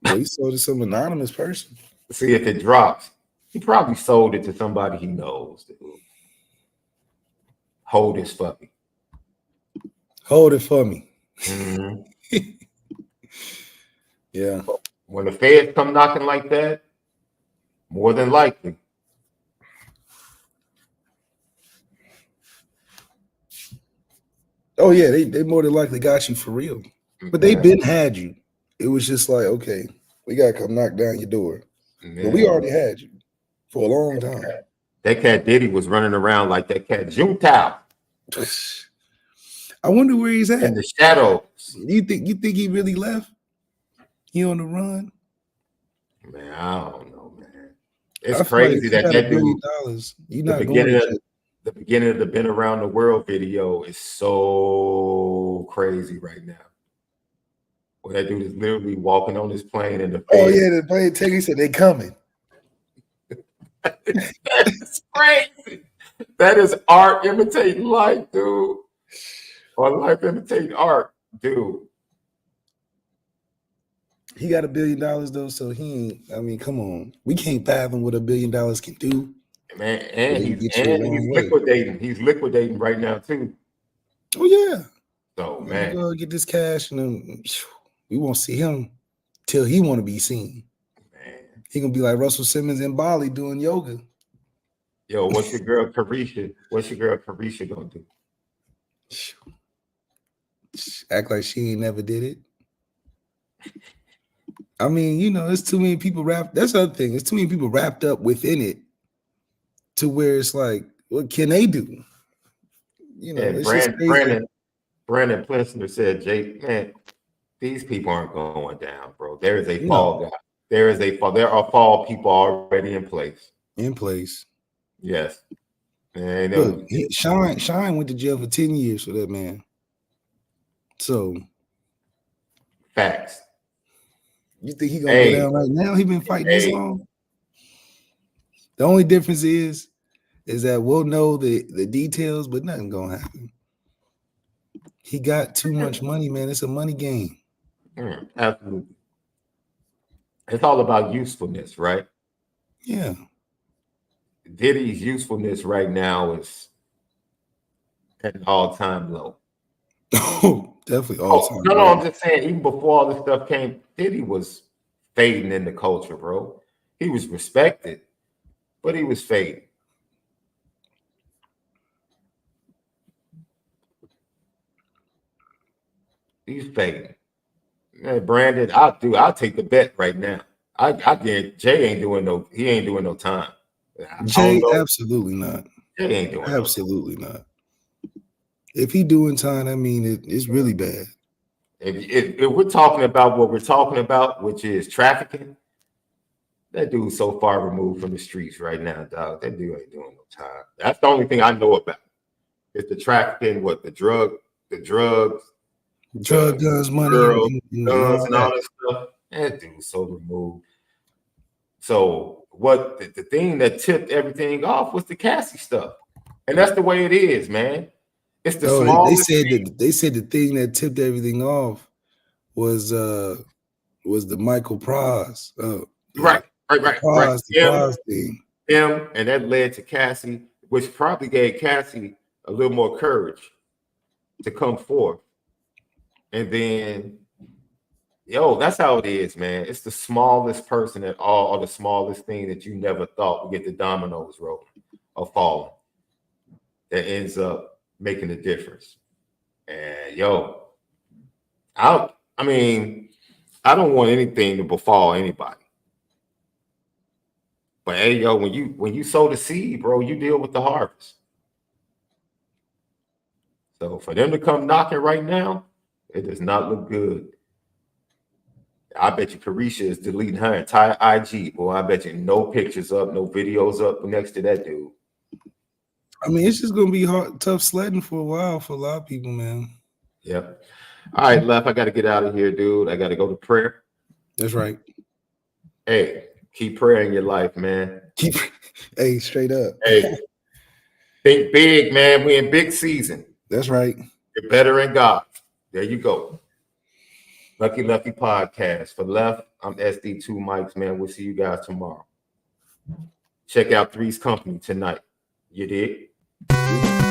[SPEAKER 3] Well, he sold it to some anonymous person.
[SPEAKER 2] See if it drops. He probably sold it to somebody he knows. Dude. Hold this for me.
[SPEAKER 3] Hold it for me.
[SPEAKER 2] Mm-hmm.
[SPEAKER 3] Yeah.
[SPEAKER 2] When the feds come knocking like that, more than likely.
[SPEAKER 3] Oh yeah, they more than likely got you for real. But they been had you. It was just like, okay, we gotta come knock down your door.
[SPEAKER 2] Man.
[SPEAKER 3] But we already had you for a long time.
[SPEAKER 2] That cat Diddy was running around like that cat Juntao.
[SPEAKER 3] I wonder where he's at.
[SPEAKER 2] In the shadows.
[SPEAKER 3] You think he really left? He on the run?
[SPEAKER 2] Man, I don't know, man. It's crazy that dude.
[SPEAKER 3] You're not going to
[SPEAKER 2] the beginning of the Been Around the World video is so crazy right now. Where that dude is literally walking on his plane in the
[SPEAKER 3] Oh yeah, the plane ticket. He said they coming.
[SPEAKER 2] That's crazy. That is art imitating life, dude. Or life imitating art, dude.
[SPEAKER 3] He got $1 billion though, so he ain't. I mean, come on. We can't fathom what $1 billion can do.
[SPEAKER 2] Man, and he's liquidating. He's liquidating right now too.
[SPEAKER 3] Oh yeah.
[SPEAKER 2] So man,
[SPEAKER 3] go get this cash, and then we won't see him till he want to be seen. Man, he gonna be like Russell Simmons in Bali doing yoga.
[SPEAKER 2] Yo, what's your girl Carisha? What's your girl Carisha gonna do?
[SPEAKER 3] Act like she ain't never did it. I mean, you know, there's too many people wrapped. That's the other thing. There's too many people wrapped up within it to where it's like, what can they do? You know,
[SPEAKER 2] and
[SPEAKER 3] it's just crazy.
[SPEAKER 2] Brandon Plessner said, Jake, man, these people aren't going down, bro. There is a fall guy. There are fall people already in place.
[SPEAKER 3] In place.
[SPEAKER 2] Yes. And
[SPEAKER 3] look, SHAUN went to jail for 10 years for that man. So
[SPEAKER 2] facts.
[SPEAKER 3] You think he gonna go down right now? He been fighting this long. The only difference is that we'll know the details, but nothing gonna happen. He got too much money, man. It's a money game.
[SPEAKER 2] Absolutely. It's all about usefulness, right?
[SPEAKER 3] Yeah.
[SPEAKER 2] Diddy's usefulness right now is at an all-time low.
[SPEAKER 3] Oh, definitely all-time
[SPEAKER 2] low. No, I'm just saying, even before all this stuff came, Diddy was fading in the culture, bro. He was respected, but he was fading. He's fading. Man, Brandon, I'll take the bet right now. I get Jay ain't doing no time.
[SPEAKER 3] Jay, absolutely not.
[SPEAKER 2] Jay ain't doing
[SPEAKER 3] absolutely not. If he doing time, I mean it's really bad.
[SPEAKER 2] If we're talking about what we're talking about, which is trafficking, that dude's so far removed from the streets right now, dog. That dude ain't doing no time. That's the only thing I know about. It's the trafficking, the drugs,
[SPEAKER 3] guns, money,
[SPEAKER 2] girls, guns, and all that stuff. That dude's so removed. So what the thing that tipped everything off was the Cassie stuff, and that's the way it is, man. It's the smallest.
[SPEAKER 3] They said the thing that tipped everything off was the Michael Praz.
[SPEAKER 2] Right.
[SPEAKER 3] Praz thing.
[SPEAKER 2] Him, and that led to Cassie, which probably gave Cassie a little more courage to come forth. And then, that's how it is, man. It's the smallest person at all, or the smallest thing that you never thought would get the dominoes rolling or falling, that ends up making a difference. And I don't want anything to befall anybody. But hey, when you sow the seed, bro, you deal with the harvest. So for them to come knocking right now, it does not look good. I bet you Carisha is deleting her entire IG. Boy, I bet you no pictures up, no videos up next to that dude.
[SPEAKER 3] I mean, it's just gonna be tough sledding for a while for a lot of people, man.
[SPEAKER 2] Yep. All right, Left. I got to get out of here, dude. I got to go to prayer.
[SPEAKER 3] That's right.
[SPEAKER 2] Hey, keep prayer in your life, man.
[SPEAKER 3] Hey, straight up.
[SPEAKER 2] Hey, Think big, man. We in big season.
[SPEAKER 3] That's right.
[SPEAKER 2] You're better in God. There you go. Lucky Lefty Podcast. For Left, I'm SD2 Mics, man. We'll see you guys tomorrow. Check out Three's Company tonight. You dig?